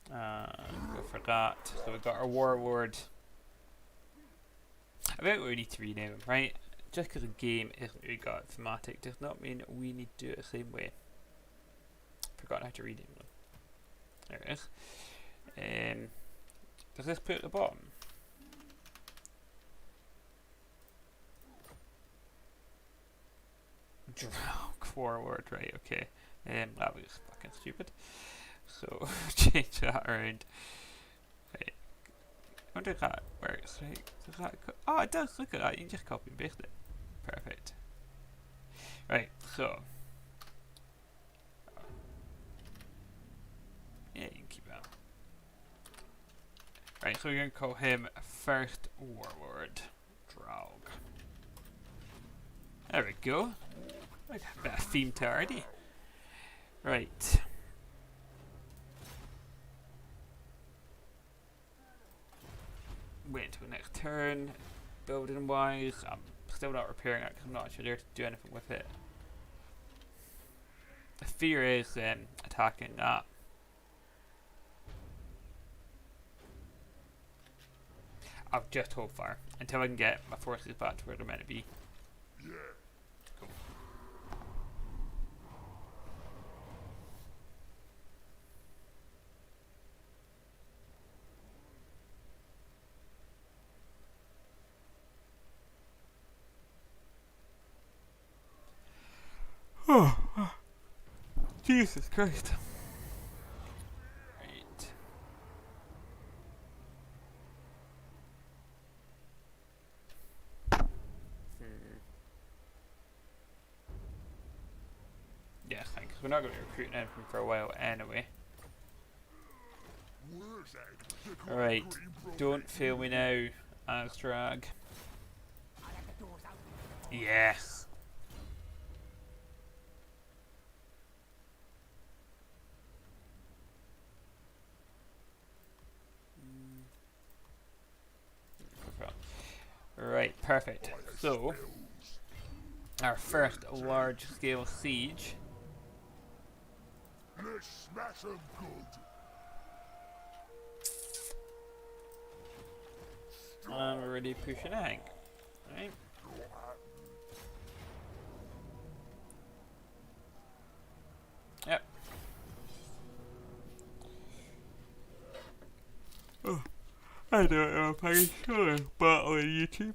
Go for that. So we've got our warlord. I bet we need to rename him, right? Just because the game isn't really got thematic does not mean we need to do it the same way. Forgot how to rename them. There it is. Does this put at the bottom? Drog forward, right, okay. That was fucking stupid. So, change that around. Right. I wonder if that works, right? Does that oh, it does, look at that, you can just copy and paste it. Perfect. Right, so. Yeah, you can keep that. Right, so we're going to call him First Warlord. Draug. There we go. Like a bit of theme to it already. Right. Wait until next turn. Building wise, I'm still not repairing it because I'm not actually there to do anything with it. The fear is attacking that. I'll just hold fire until I can get my forces back to where they're meant to be. Yeah. Oh, Jesus Christ. Right. Yeah, thanks. We're not going to be recruiting anything for a while anyway. Wurrzag, Alright, don't fail me now, Azdrag. Yes. Right, perfect. So, our first large scale siege. Let's smash 'em good. And we're already pushing ahead. Right. Yep. Oh, I don't know if I can show a battle on YouTube.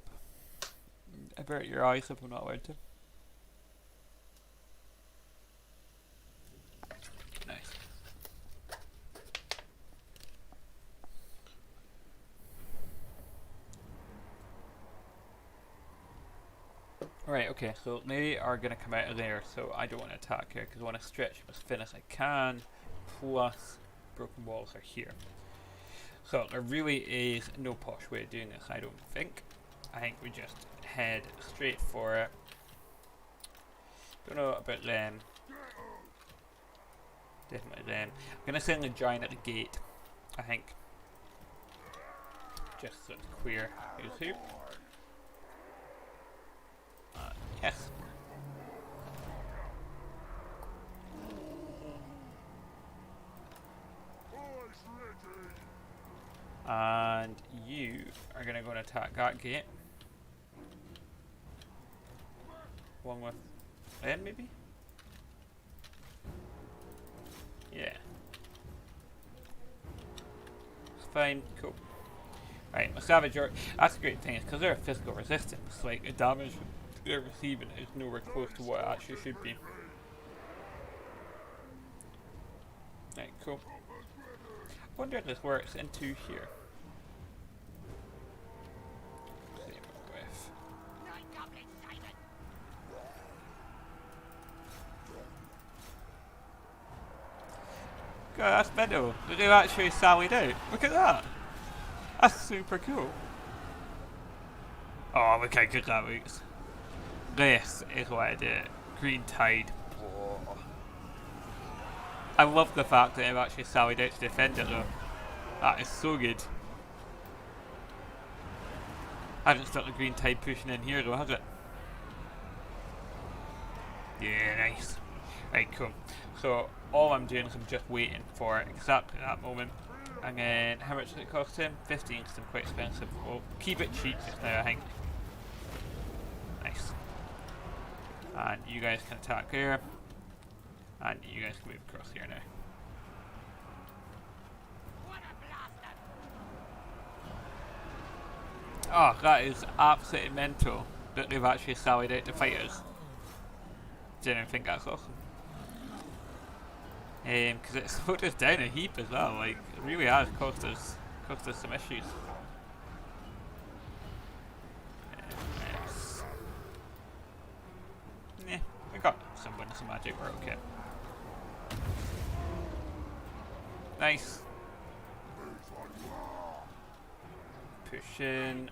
Avert your eyes if I'm not allowed to. Nice. Right, okay, so they are going to come out of there, so I don't want to attack here because I want to stretch as thin as I can, plus broken walls are here. So there really is no posh way of doing this, I don't think. I think we just head straight for it. Don't know about them. Definitely them. I'm going to send the giant at the gate, I think. Just so it's clear who's who. Yes. And you are going to go and attack that gate. One with them, maybe? Yeah. It's fine, cool. Right, my savage are. That's the great thing, is because they're physical resistance, like the damage they're receiving is nowhere close to what it actually should be. Right, cool. I wonder if this works into here. Same with. God, that's mental. They've actually sallied out. Look at that. That's super cool. Oh, look how good that looks. This is what I did. Green Tide. Whoa. I love the fact that they've actually sallied out to defend it though. That is so good. I haven't stuck the Green Tide pushing in here though, has it? Yeah, nice. Right, cool. So all I'm doing is I'm just waiting for exactly that moment. And then how much does it cost him? 15, because I'm quite expensive. We'll keep it cheap just now, I think. Nice. And you guys can attack here. And you guys can move across here now. Oh, that is absolutely mental that they've actually sallied out to fight us. Didn't think that's awesome. Because it slowed us down a heap as well. Like, it really has caused us some issues. Yes. Yeah, we got some wins, some magic. We're okay. Nice. Push in.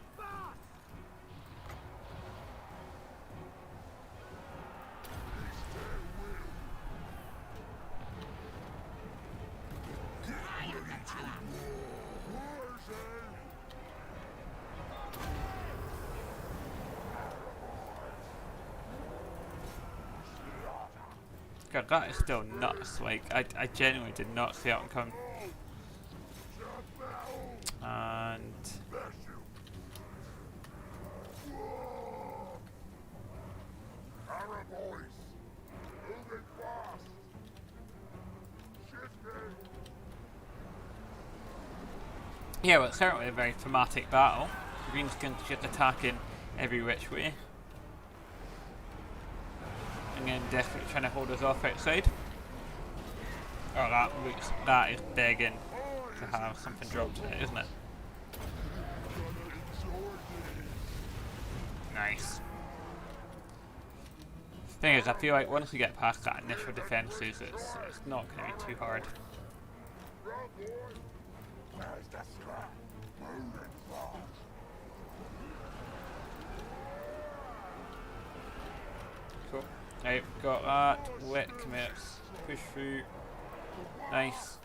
God, that is still nuts. Like, I genuinely did not see that one come. And yeah, well, it's certainly a very thematic battle. Greenskins just attacking every which way. And then definitely trying to hold us off outside. Oh, that is begging to have something dropped in it, isn't it? Nice. Thing is, I feel like once we get past that initial defences, it's not going to be too hard. Cool. Right, got that. Wet commits. Push through. Nice.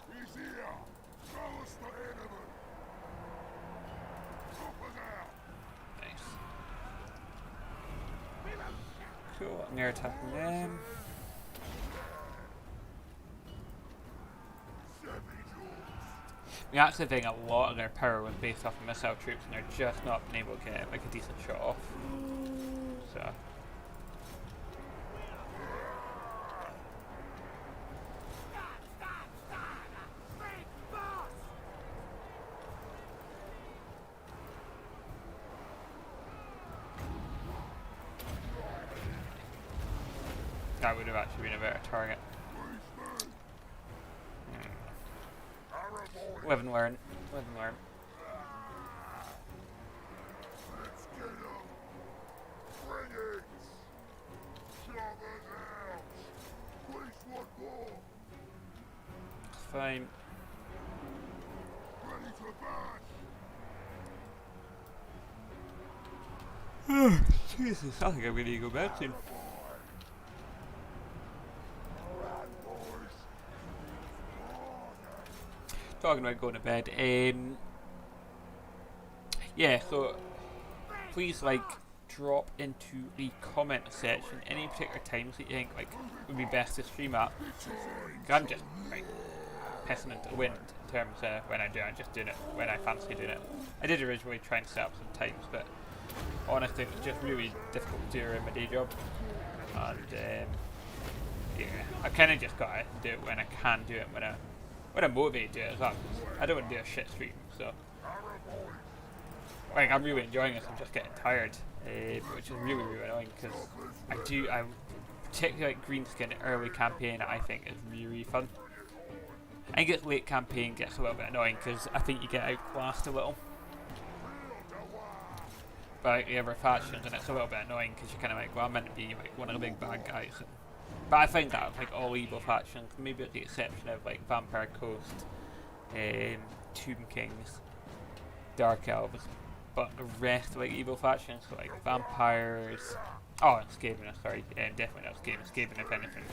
Nice. Cool, I'm near attacking them. We actually think a lot of their power was based off of missile troops, and they're just not been able to get like a decent shot off. So. That would have actually been a better target. Live and learn. Live and learn. Let's get 'em. Bring it. Shove it out. Please, one more. Fine. Ready to bash. Jesus, I think I'm gonna go bed soon. Talking about going to bed. Yeah, so please like drop into the comment section any particular times that you think like would be best to stream at. 'Cause I'm just like pissing into the wind in terms of when I do. I'm just doing it when I fancy doing it. I did originally try and set up some times, but honestly it was just really difficult to do in my day job. And yeah, I kind of just gotta do it when I can do it, when I'm motivated to do it as well. 'Cause I don't want to do a shit stream, so like I'm really enjoying this. I'm just getting tired, which is really annoying because I particularly like Greenskin early campaign. I think is really fun. I think it's late campaign gets a little bit annoying because I think you get outclassed a little by like, the other factions, and it's a little bit annoying because you're kind of like, well, I'm meant to be like one of the big bad guys. But I find that with like all evil factions, maybe with the exception of like Vampire Coast, Tomb Kings, Dark Elves, but the rest of like evil factions, so like vampires, oh, and Skaven, sorry, definitely not Skaven. Skaven, if anything,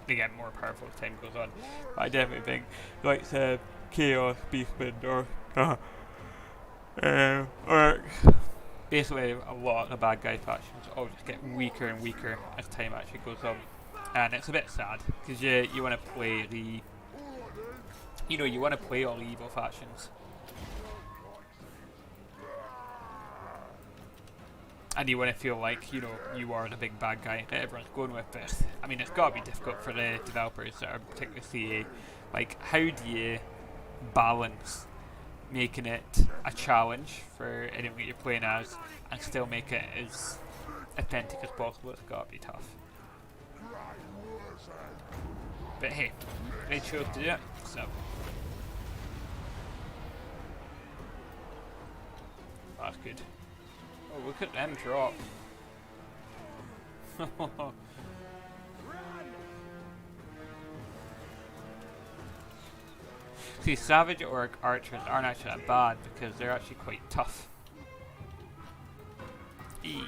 they get more powerful as time goes on. But I definitely think like Chaos, Beastmen, or basically a lot of the bad guy factions all just get weaker and weaker as time actually goes on. And it's a bit sad because you want to play the, you want to play all the evil factions, and you want to feel like you are the big bad guy that everyone's going with. But I mean, it's got to be difficult for the developers that are particularly CA. Like, how do you balance making it a challenge for anyone that you're playing as and still make it as authentic as possible? It's got to be tough. But hey, they chose to do it, so. That's good. Oh, look at them drop. See, Savage Orc archers aren't actually that bad because they're actually quite tough. E.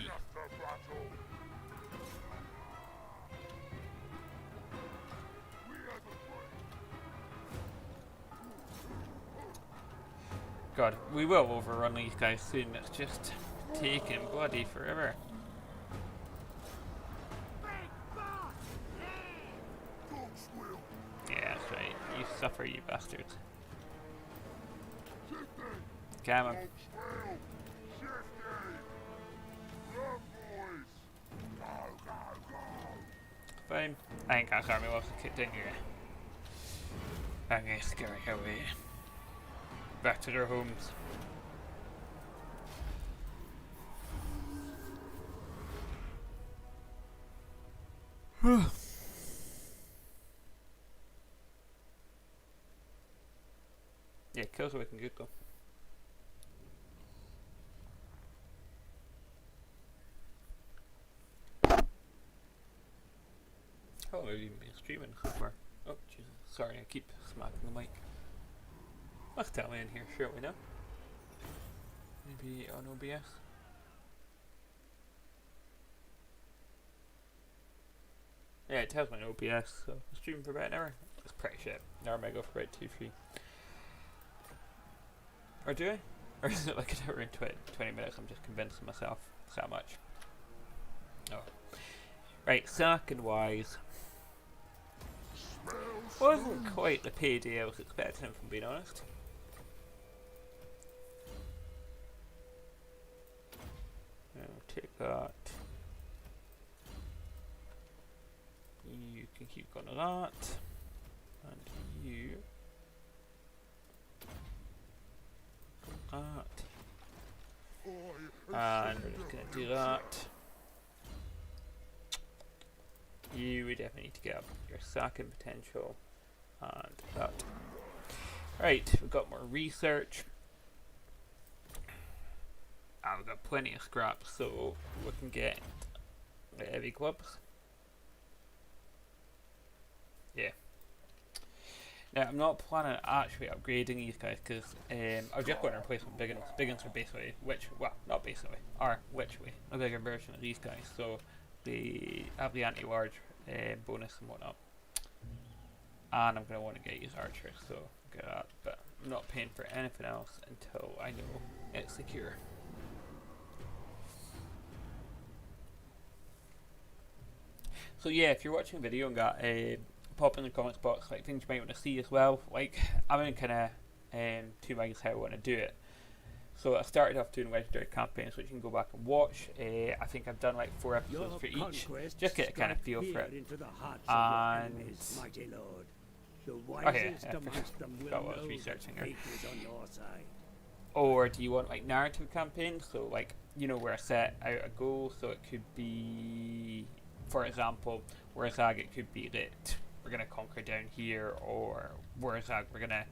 God, we will overrun these guys soon. It's just taking bloody forever. Suffer, you bastards. Come on. Fine. I think our army was kicked in here. I'm gonna scurry away. Back to their homes. Yeah, kills are looking good though. How long have you been streaming so far? Oh, Jesus. Sorry, I keep smacking the mic. Let's tell me in here, sure we know. Maybe on OBS. Yeah, it tells me on OBS, so I'm streaming for about an hour. It's pretty shit. Now I might go for about 2-3. Or do I? Or is it like an hour and 20 minutes? I'm just convincing myself it's that much. Oh. Right, second wise. Wasn't quite the payday I was expecting, if I'm being honest. I'll take that. You can keep going to that. And you. That. And we're just going to do that. You would definitely need to get up your sacking potential. And that. Right, we've got more research. And we've got plenty of scrap, so we can get the heavy clubs. Yeah. Now, I'm not planning on actually upgrading these guys because I'm just going to replace them with big ones. Big ones are basically, not basically, are literally a bigger version of these guys. So they have the anti-large bonus and whatnot. And I'm going to want to get these archers, so get that. But I'm not paying for anything else until I know it's secure. So yeah, if you're watching a video and got pop in the comments box like things you might want to see as well. Like I'm in kind of two minds how I want to do it. So I started off doing legendary campaigns, which you can go back and watch. I think I've done like 4 episodes for each, just get a kind of feel for it. And okay, forgot what I was researching here. Or do you want like narrative campaigns? So like, you know, where I set out a goal, so it could be, for example, Wurrzag, it could be that we're going to conquer down here, or Wurrzag, we're going to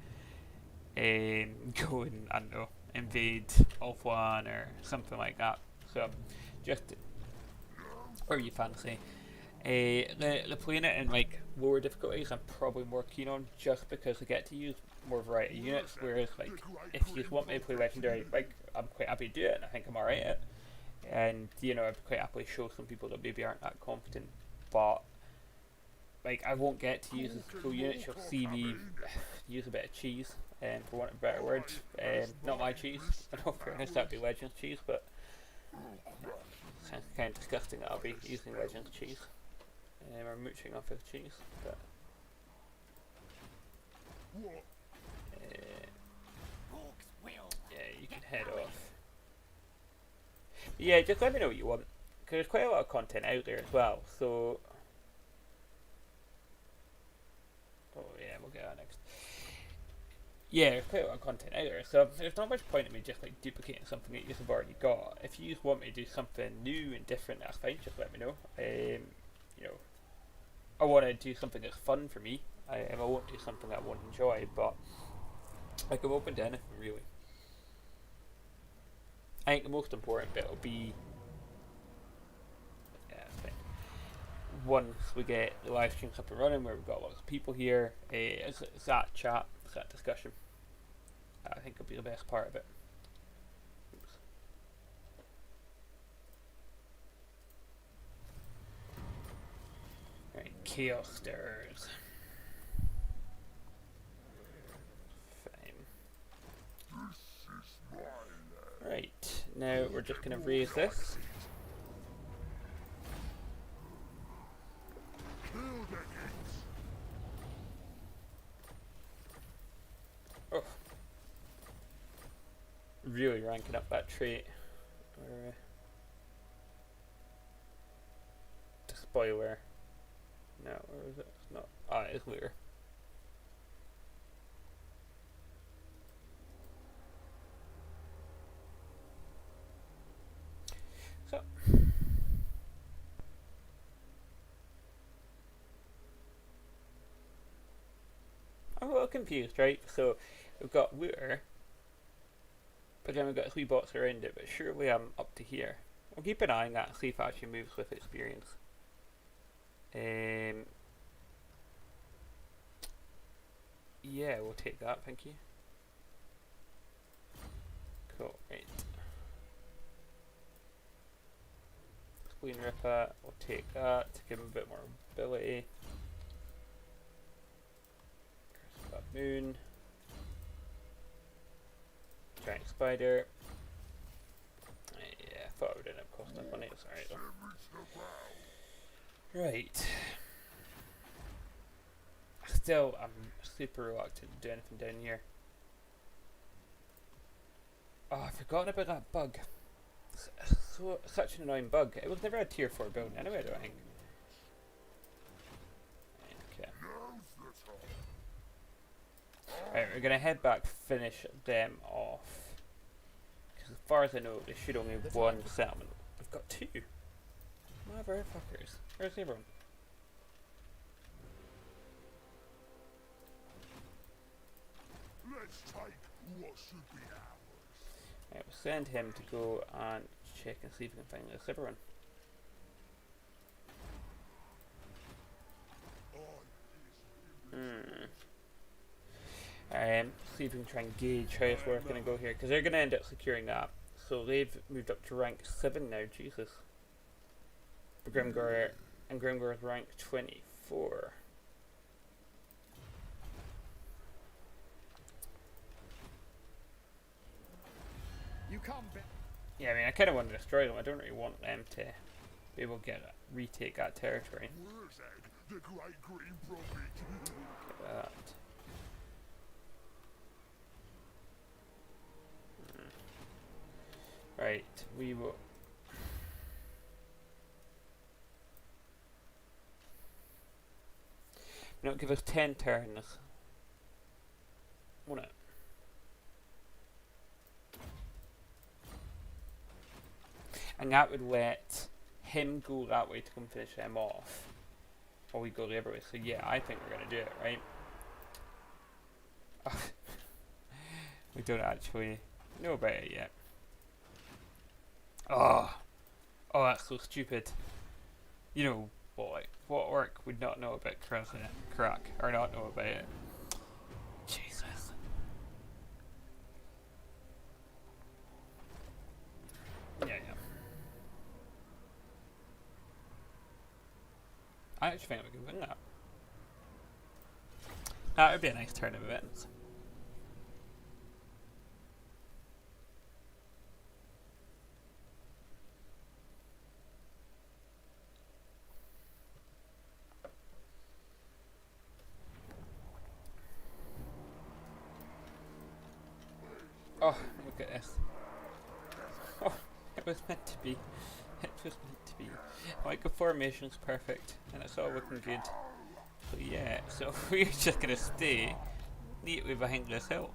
go and, I don't know, invade Ulthuan or something like that. So just whatever you fancy. The playing it in like lower difficulties I'm probably more keen on, just because I get to use more variety of units, whereas like if you just want me to play legendary, like I'm quite happy to do it and I think I'm alright at it. And you know, I'd quite happily show some people that maybe aren't that confident, but like I won't get to use as cool units. You'll see me use a bit of cheese, for want of a better word. Not my cheese. I know, fairness, that'd be Legends cheese, but sounds kind of disgusting that I'll be using Legends cheese. Or mooching off of cheese, but yeah, you can head off. But yeah, just let me know what you want, because there's quite a lot of content out there as well. So, oh yeah, we'll get that next. Yeah, there's quite a lot of content out there, so there's not much point in me just like duplicating something that you've already got. If you just want me to do something new and different, that's fine. Just let me know. You know, I want to do something that's fun for me. I won't do something that I won't enjoy, but like I'm open to anything really. I think the most important bit will be, once we get the live streams up and running, where we've got lots of people here, it's that chat, it's that discussion. I think it'll be the best part of it. Oops. Right, Chaos Stirrers. Fine. Right, now we're just going to raise this. really ranking up that trait. Or, the spoiler. No, or is it? It's not. Ah, it is lure. So. I'm a little confused, right? So, we've got lure, but then we've got 3 bots around it, but surely I'm up to here. I'll keep an eye on that and see if it actually moves with experience. Yeah, we'll take that, thank you. Cool, right. Spleen Ripper, we'll take that to give him a bit more ability. Curse of Moon. Giant Spider. Yeah, I thought it didn't have cost enough money, it's alright though. Right. Still, I'm super reluctant to do anything down here. Oh, I've forgotten about that bug. Such an annoying bug. It was never a tier 4 build anyway, I don't think. Okay. Right, we're gonna head back, finish them off. Because as far as I know, there should only be 1 settlement. We've got 2. Motherfuckers. Where's everyone? Let's take what should be ours. Right, we'll send him to go and check and see if we can find this everyone. See if we can try and gauge how it's working and go here, because they're going to end up securing that. So they've moved up to rank 7 now, Jesus. For Grimgor, and Grimgor's rank 24. You come back. Yeah, I mean, I kind of want to destroy them. I don't really want them to be able to retake that territory. Wurrzag, the great green prophet. Look at that. Right, we will. Not give us 10 turns. Won't it? And that would let him go that way to come finish them off. Or we go the other way. So yeah, I think we're going to do it, right? We don't actually know about it yet. Oh, that's so stupid. You know, what orc would not know about crack, or not know about it? Jesus. Yeah. I actually think we can win that. That would be a nice turn of events. Oh, look at this. Oh, it was meant to be. It was meant to be. Like, the formation's perfect, and it's all looking good. So yeah, so we're just gonna stay neatly behind this hill.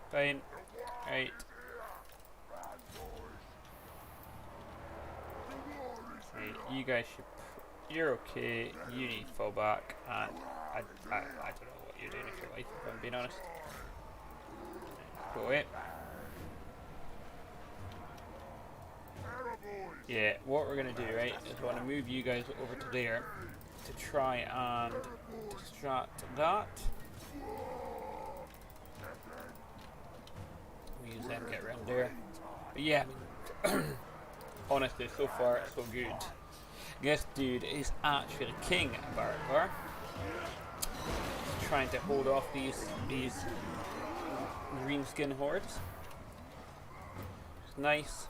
Fine. Right. Right, you guys should. You're okay. You need to fall back, and I don't know what you're doing with your life, if I'm being honest. Go away. Yeah, what we're gonna do, right, is we want to move you guys over to there to try and distract that. We use them, get around there. But yeah, I mean, honestly, so far so good. This dude is actually king at Barbar. Trying to hold off these greenskin hordes. It's nice.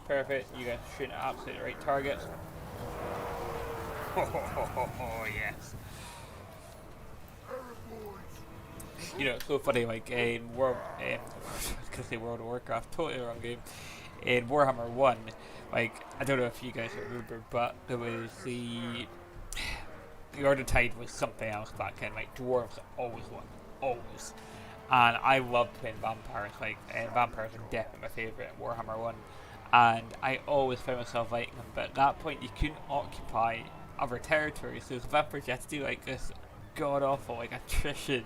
Perfect. You guys are shooting at absolutely the right targets. Oh yes. You know, it's so funny. Like in World, I was gonna say World of Warcraft, totally the wrong game. In Warhammer 1, like I don't know if you guys remember, but there was the Order Tide was something else back then. Like dwarves always won, always. And I loved playing vampires. Like vampires are definitely my favourite in Warhammer 1. And I always found myself liking them, but at that point you couldn't occupy other territories, so the vampires you had to do like this god awful like attrition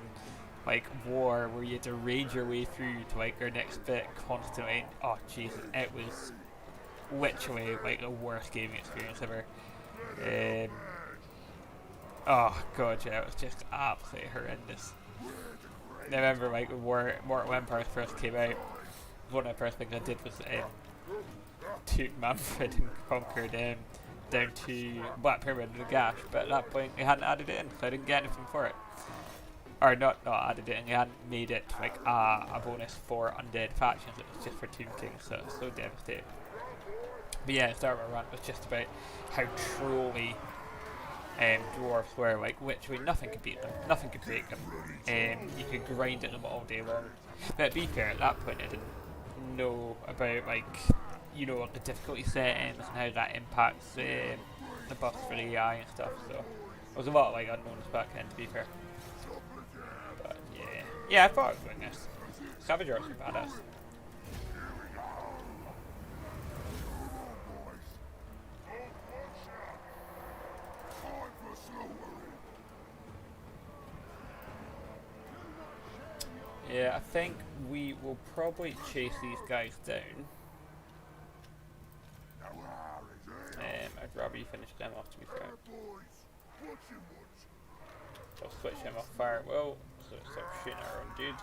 like war where you had to raid your way through to like your next bit constantly. Oh Jesus, it was literally like the worst gaming experience ever. Oh god, yeah, it was just absolutely horrendous. I remember like when Mortal Empire first came out, one of the first things I did was took Manfred and conquered down to Black Pyramid and the Gash, but at that point they hadn't added it in, so I didn't get anything for it. Or not added it in, they hadn't made it like a bonus for undead factions, it was just for Tomb Kings, so it was so devastating. But yeah, the start of my rant was just about how truly dwarves were, like literally nothing could beat them, nothing could break them. You could grind at them all day long. But to be fair, at that point I didn't know about like, you know, the difficulty settings and how that impacts the buffs for the AI and stuff, so there was a lot of like unknowns back then, to be fair. But yeah, I thought I was doing this. Savage Arts are badass. Yeah, I think we will probably chase these guys down. I'd rather you finish them off, to be fair. I'll switch him off fire well, so stop shooting our own dudes.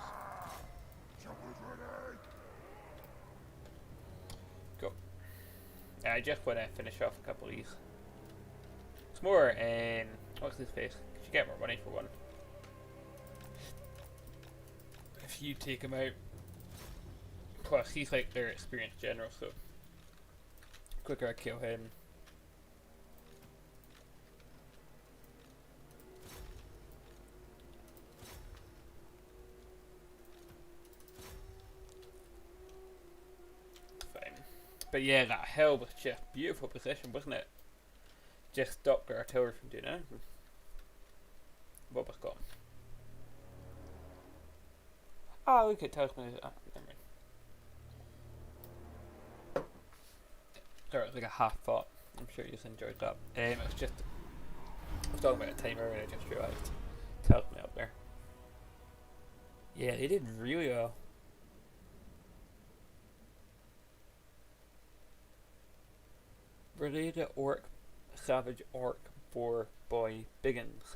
Go. Yeah, I just want to finish off a couple of these. It's more, what's this face? You get more money for one. If you take him out, plus he's like their experienced general, so quicker I kill him. Fine. But yeah, that hill was just beautiful position, wasn't it? Just stopped our artillery from doing anything. What was gone? Oh, look, it tells me. Never mind. Sorry, it was like a half thought. I'm sure you just enjoyed that. It was just. I was talking about a timer and I just realised. It tells me up there. Yeah, they did really well. Related orc, savage orc, boar, boy, biggins.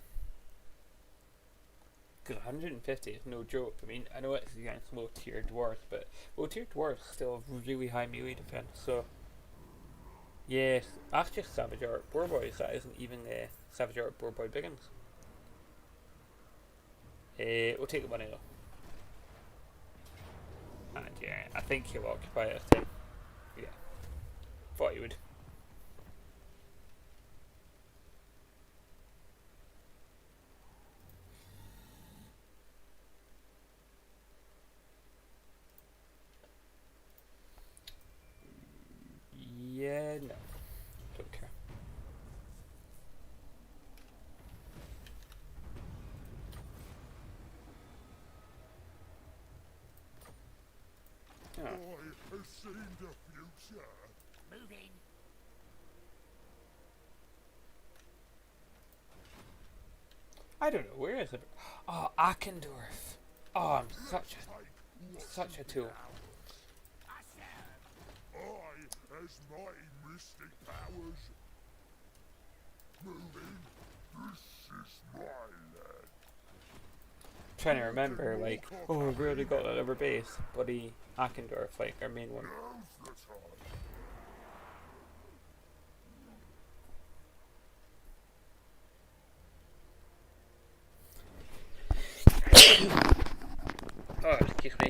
150 is no joke. I mean, I know it's against low tier dwarves, but low tier dwarves still have really high melee defense, so yes, that's just Savage Art Boar Boys, that isn't even Savage Art Boar Boy Biggins. We'll take the money though. And yeah, I think he'll occupy it this time. Yeah. Thought he would. Yeah, no. Don't care. Oh. I have seen the future. Moving. I don't know, where is it? Oh, Akendorf. Oh, I'm such a Such a tool. I has mighty mystic powers. Moving. This is my land. Trying to remember, like, oh, we've already got that other base. Bloody Akendorf, like, our main one. Now's the time. Oh, excuse me.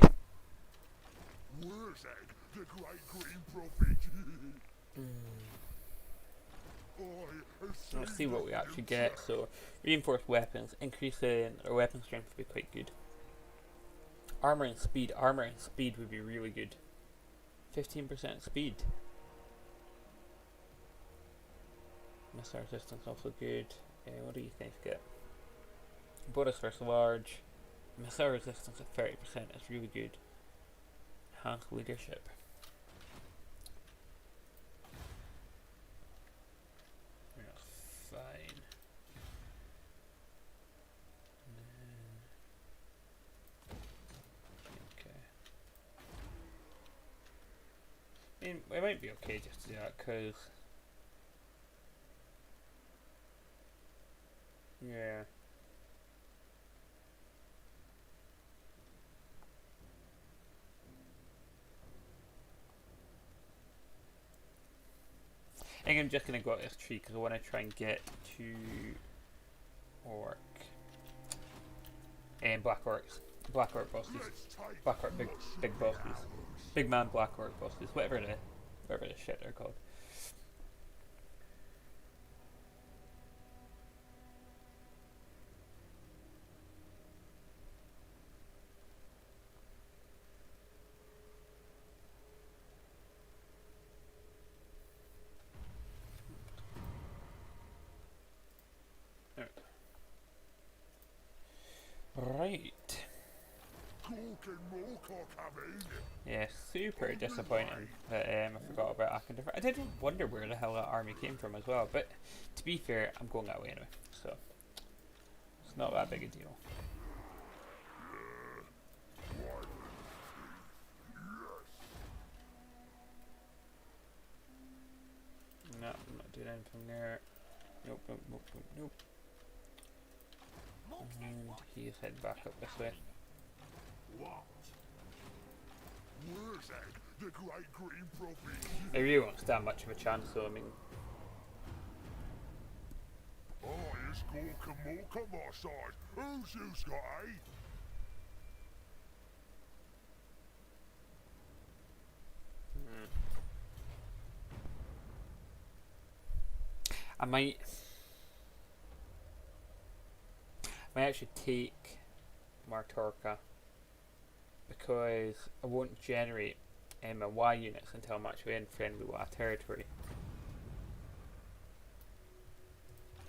Wurrzag, the great green prophet. Let's see what we actually get. So, reinforced weapons, increasing our weapon strength would be quite good. Armor and speed would be really good. 15% speed. Missile resistance also good. What do you think get? Bonus versus large. Missile resistance at 30% is really good. Enhanced leadership. That's fine. Okay. I mean, it might be okay just to do that, because... yeah. I think I'm just going to go at this tree because I want to try and get to Orc. And Black Orcs. Black Orc bosses. Black Orc big bosses. Big man Black Orc bosses. Whatever the shit they're called. Right. Yeah, super disappointing that I forgot about Akendorf. I did wonder where the hell that army came from as well, but to be fair, I'm going that way anyway, so it's not that big a deal. No, I'm not doing anything there. Nope, nope, nope, nope, nope. And he's heading back up this way. What? Wurrzag, the great green prophet. I really won't stand much of a chance, so I mean. I is Gorka Morka my side. Who's you's got, eh? I might actually take Martorka because I won't generate my Y units until I'm actually in friendly Y territory.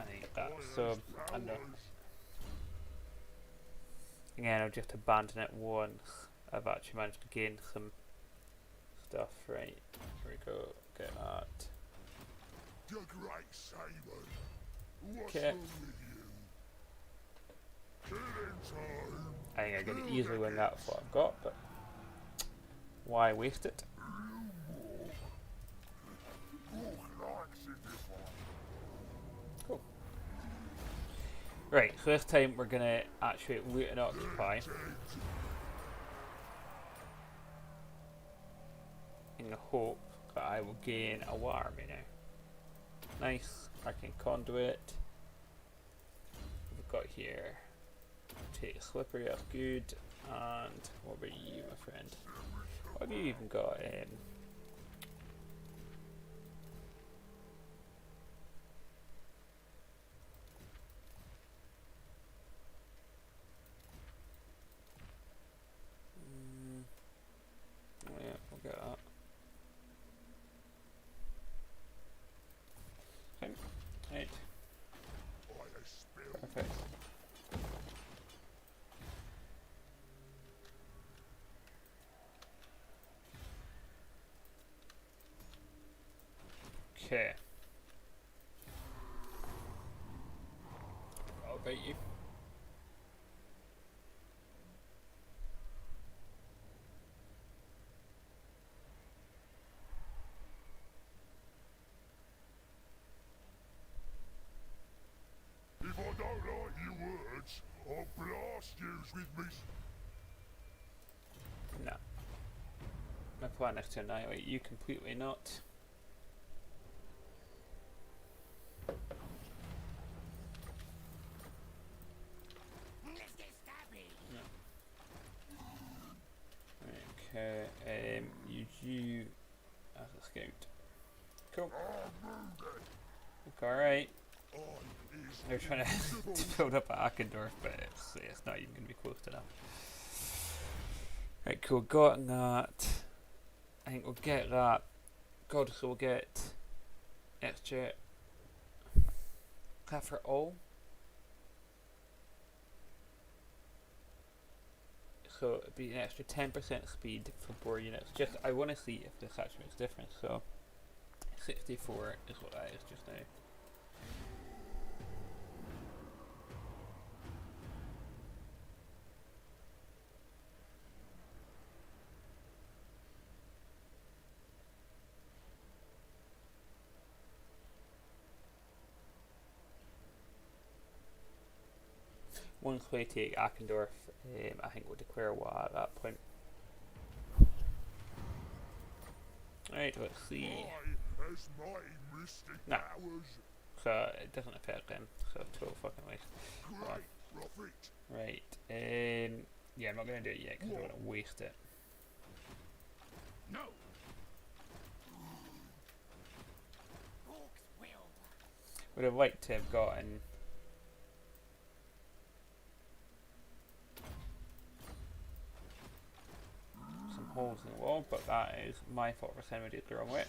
I think that, so I don't know. Again, I'll just abandon it once I've actually managed to gain some stuff. Right, here we go, get that. The great Simon. What's Okay. wrong with you? Killing time. I think I could easily win that with what I've got, but why waste it? Cool. Right, so this time we're gonna actually loot and occupy in the hope that I will gain a war army now. Nice, arcane conduit. We've got here. Take slippery, that's good. And what about you, my friend? What have you even got? Oh yeah, we'll get that. Okay, right. Perfect. Okay. How about you? yous with me. No. My plan is to annihilate you completely, not. Okay, use you as a scout. Cool. Alright. They're trying to build up at Ackendorf, but it's not even going to be close enough. Right, cool, got that. I think we'll get that. God, so we'll get extra. That for all? So it'd be an extra 10% speed for 4 units. Just, I want to see if this actually makes a difference. So 64 is what that is just now. Once we take Ackendorf, I think we'll declare war at that point. Right, let's see. No. So it doesn't affect them, so total fucking waste. Right, yeah, I'm not going to do it yet because I don't want to waste it. No. Would have liked to have gotten some holes in the wall, but that is my fault for sending it the wrong way.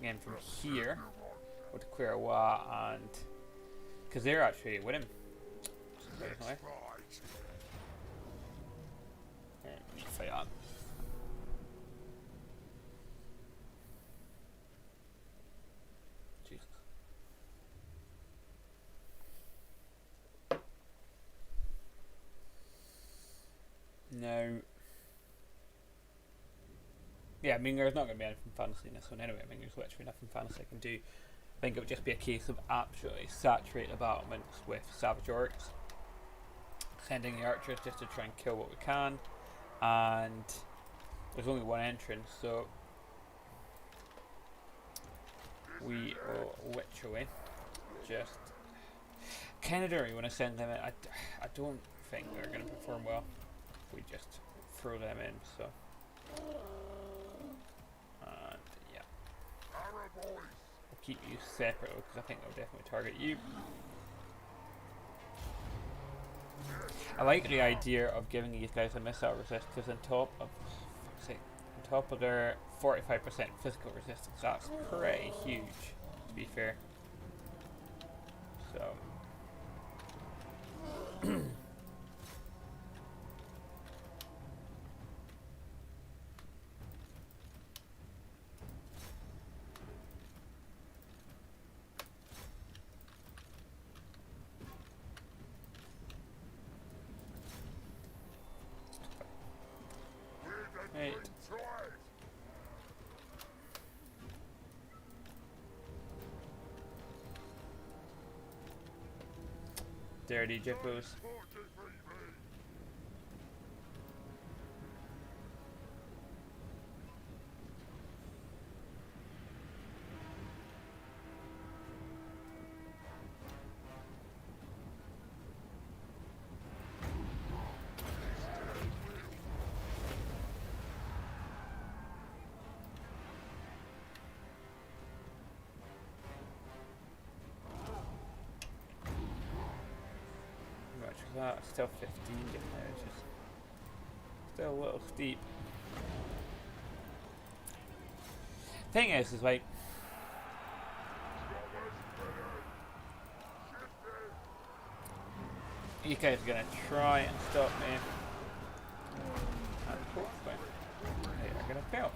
Again, from here, we'll declare a war, and because they're actually winning. Surprisingly. Need to fight on. Jesus. No. Yeah, I mean, there's not going to be anything fancy in this one anyway. I mean, there's literally nothing fancy I can do. I think it would just be a case of absolutely saturate the battlements with savage orcs, sending the archers just to try and kill what we can, and there's only one entrance, so we will literally just kind of don't really want to send them in. I don't think they're going to perform well if we just throw them in, so. And yeah, we'll keep you separate because I think they'll definitely target you. I like the idea of giving these guys a missile resist because on top of their 45% physical resistance, that's pretty huge, to be fair. So. Right. Dirty jippos. That still 15 now, which is still a little steep. Thing is like you guys are gonna try and stop me, and hopefully they are gonna fail.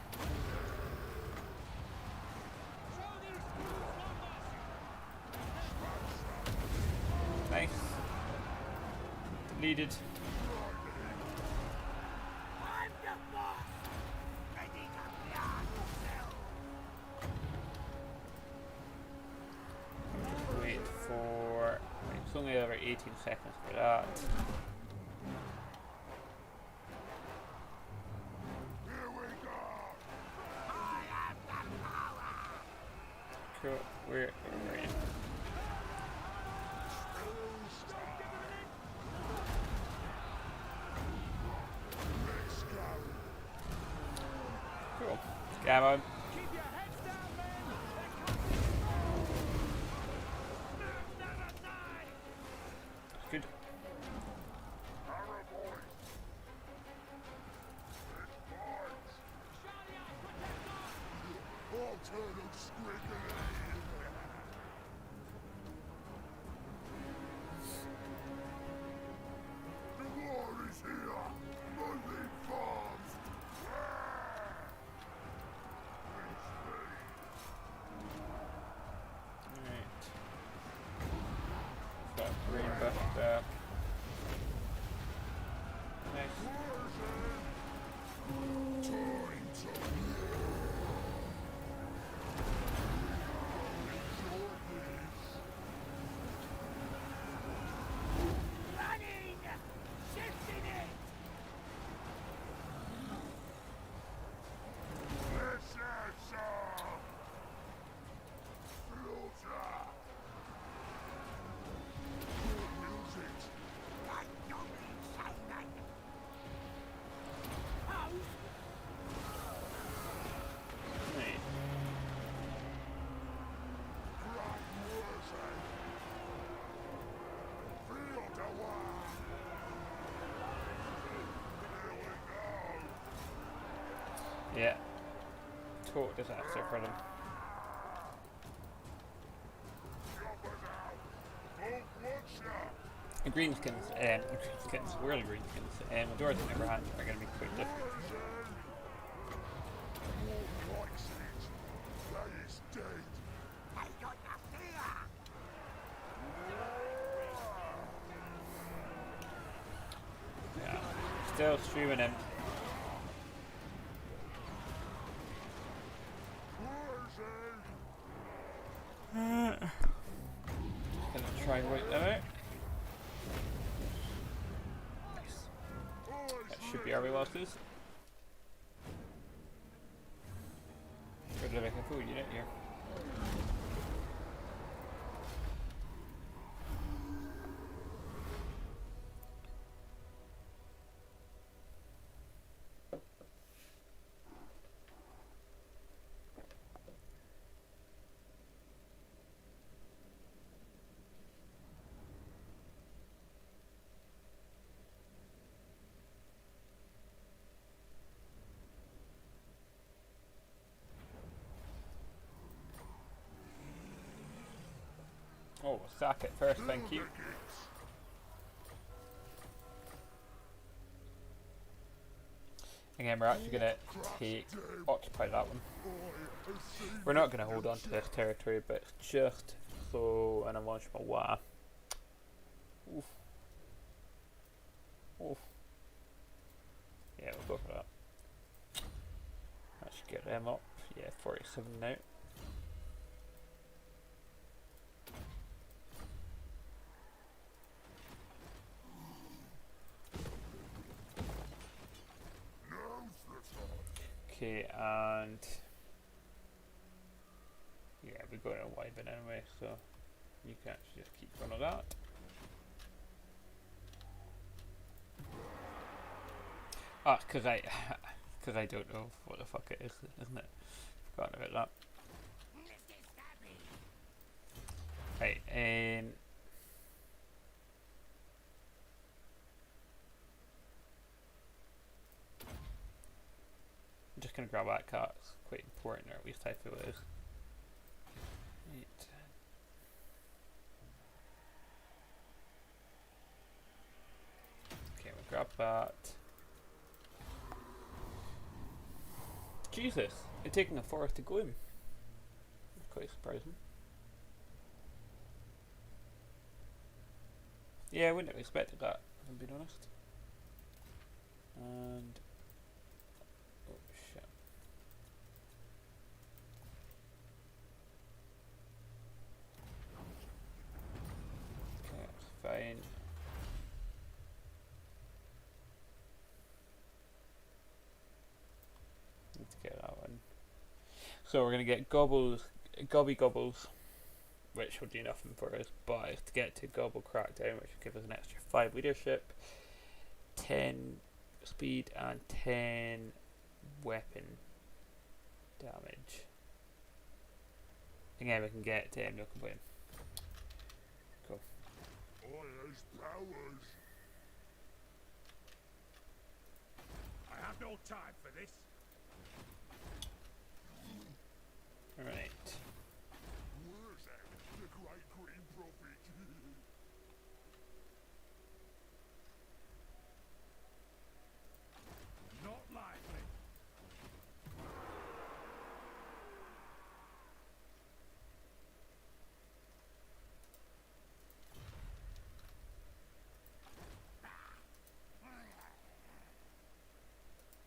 Nice. Deleted. it's only over 18 seconds for that. Here we go! Cool. We're in. Cool. Come on. Good. The war is here! Moving fast! Alright. Got green buff there. Nice. Running! Shifting it! Let's have some! Slaughter! Wills it! I don't say that! Right. Great Wurrzag! Feel the war! Here we go! Yeah. Total disaster for them. Choppers out! Full Wurrzag! The Greenskins, World Greenskins, majority of their hands are going to be quite difficult. War likes it! That is dead! I got the fear! Yeah. Still streaming him. Wurrzag! Gonna try and wait that out. Nice. That should be our way losses. Good to make a full unit here. Oh, sack it first, thank you. Again, we're actually going to occupy that one. We're not going to hold on to this territory, but just so an emotional wah. Oof. Oof. Yeah, we'll go for that. That should get them up. Yeah, 47 now. Okay, and yeah, we're going to wipe it anyway, so you can actually just keep going of that. Ah, because I don't know what the fuck it is, isn't it? Forgotten about that. Right, I'm just gonna grab that cat. It's quite important, or at least I feel it is. Right. Okay, we'll grab that. Jesus, it's taking a forest to gloom. That's quite surprising. Yeah, I wouldn't have expected that, if I'm being honest. And oh shit. Okay, fine. Need to get that one. So we're gonna get gobby gobbles, which will do nothing for us, but to get to gobble crackdown, which will give us an extra 5 leadership, 10 speed, and 10 weapon damage. Again, we can get no complaint. Cool. I has powers. I have no time for this. Alright. Wurrzag, the great green prophet. Not likely.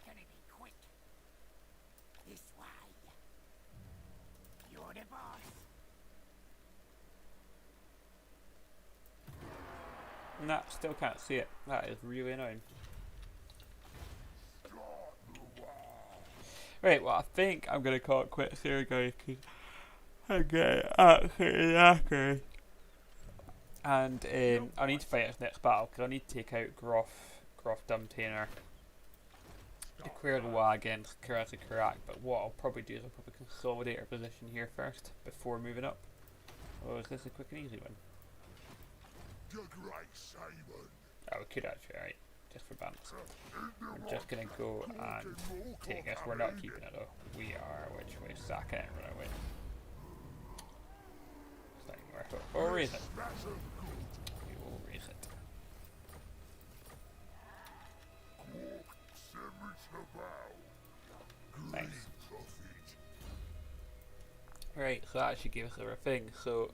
Can it be quick? This way. You're the boss. Nah, still can't see it. That is really annoying. Right, well, I think I'm gonna call it quits here, guys, because I get absolutely knackered. And I need to fight his next battle, because I need to take out Groff Dumbtainer, declare the war against Karate Karak, but what I'll probably do is I'll probably consolidate our position here first, before moving up. Oh, is this a quick and easy one? The great Simon. Oh, we could actually, right, just for balance. We're just gonna go and take this. We're not keeping it though. We are, which way, sacking it and run away. It's not even worth it. We'll raise it. We will raise it. Nice. Right, so that actually gave us our thing. So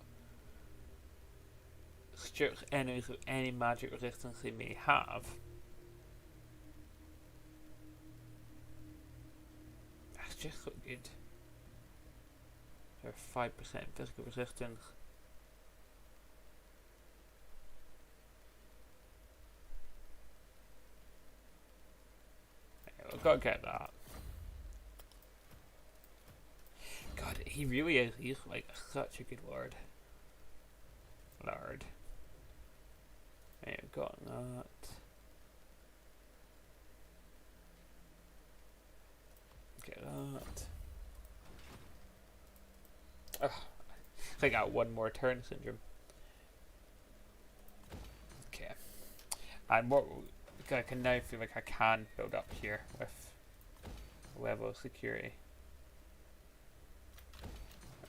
strips enemies of any magic resistance they may have. That's just so good. They're 5% physical resistance. Okay, we've got to get that. God, he really is. He's like such a good lord. Lord. Right, we've got that. Get that. Oh, I think I got one more turn syndrome. Okay. And what I can now feel like I can build up here with level of security.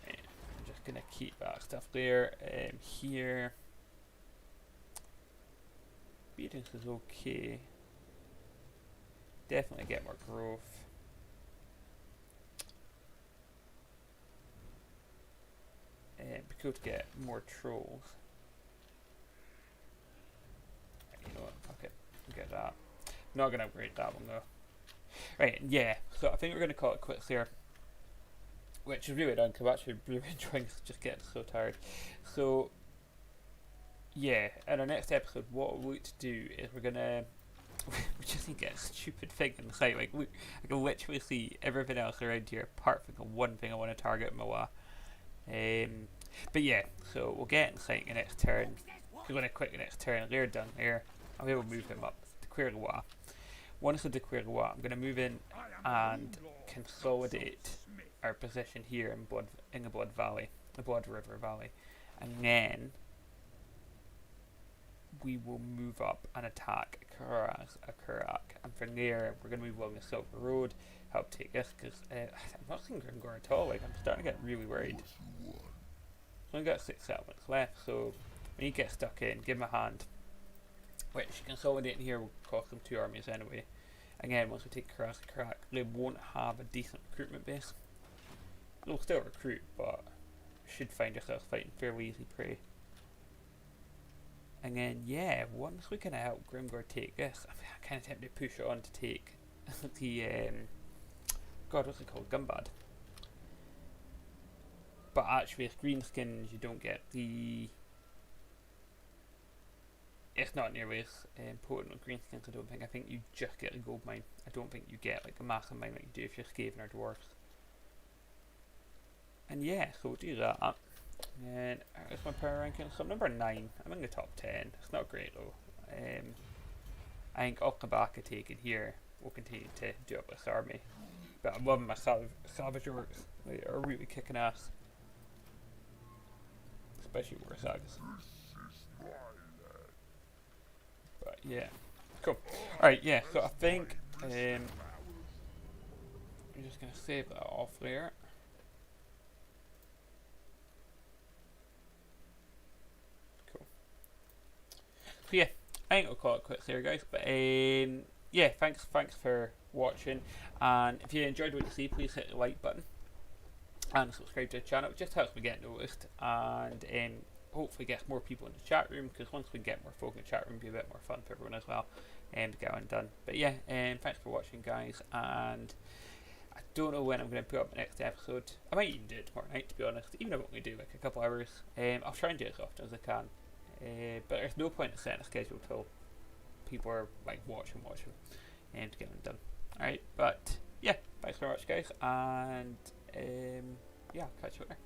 Right, I'm just gonna keep that stuff there. Here. Beatings is okay. Definitely get more growth. Be cool to get more trolls. You know what? Fuck it. Get that. Not gonna upgrade that one though. Right, yeah. So I think we're gonna call it quits here. Which is really done because I'm actually really enjoying just getting so tired. So yeah, in our next episode, what we're going to do is we're gonna we just need to get a stupid thing in the sight. Like look, I can literally see everything else around here apart from the one thing I want to target in my wa. But yeah, so we'll get in sight the next turn. We're going to quit the next turn. They're done here. I'll be able to move him up. Declare the wa. Once I declare the wa, I'm going to move in and consolidate our position here in the Blood Valley, the Blood River Valley, and then we will move up and attack Karak, and from there we're going to move along the Silver Road, help take this, because I'm not seeing Grimgor at all. Like, I'm starting to get really worried. I've only got 6 settlements left, so when you get stuck in, give them a hand. Which, consolidating here will cost them 2 armies anyway. Again, once we take Karak, they won't have a decent recruitment base. They'll still recruit, but should find yourself fighting fairly easy prey. And then, yeah, once we can help Grimgor take this, I'm kind of tempted to push it on to take the, God, what's it called? Gumbad. But actually, with Greenskins, you don't get the it's not nearly as important with Greenskins, I don't think. I think you just get a gold mine. I don't think you get like a massive mine like you do if you're Skaven or Dwarves. And yeah, so we'll do that. And here's my power ranking. So I'm number 9. I'm in the top 10. It's not great though. I think off the back of taking here, we'll continue to do up this army. But I'm loving my Savage Orcs. They are really kicking ass. Especially Wurrzags. But yeah, cool. Alright, yeah, so I think I'm just going to save that off there. Cool. So yeah, I think I'll call it quits there, guys. But yeah, thanks for watching. And if you enjoyed what you see, please hit the like button and subscribe to the channel. It just helps me get noticed, and hopefully get more people in the chat room, because once we get more folk in the chat room, it'll be a bit more fun for everyone as well, to get on done. But yeah, thanks for watching, guys, and I don't know when I'm going to put up the next episode. I might even do it tomorrow night, to be honest, even if I only do like a couple hours. I'll try and do it as often as I can, but there's no point in setting a schedule till people are like watching, to get them done. Alright, but yeah, thanks very much, guys, and yeah, I'll catch you later.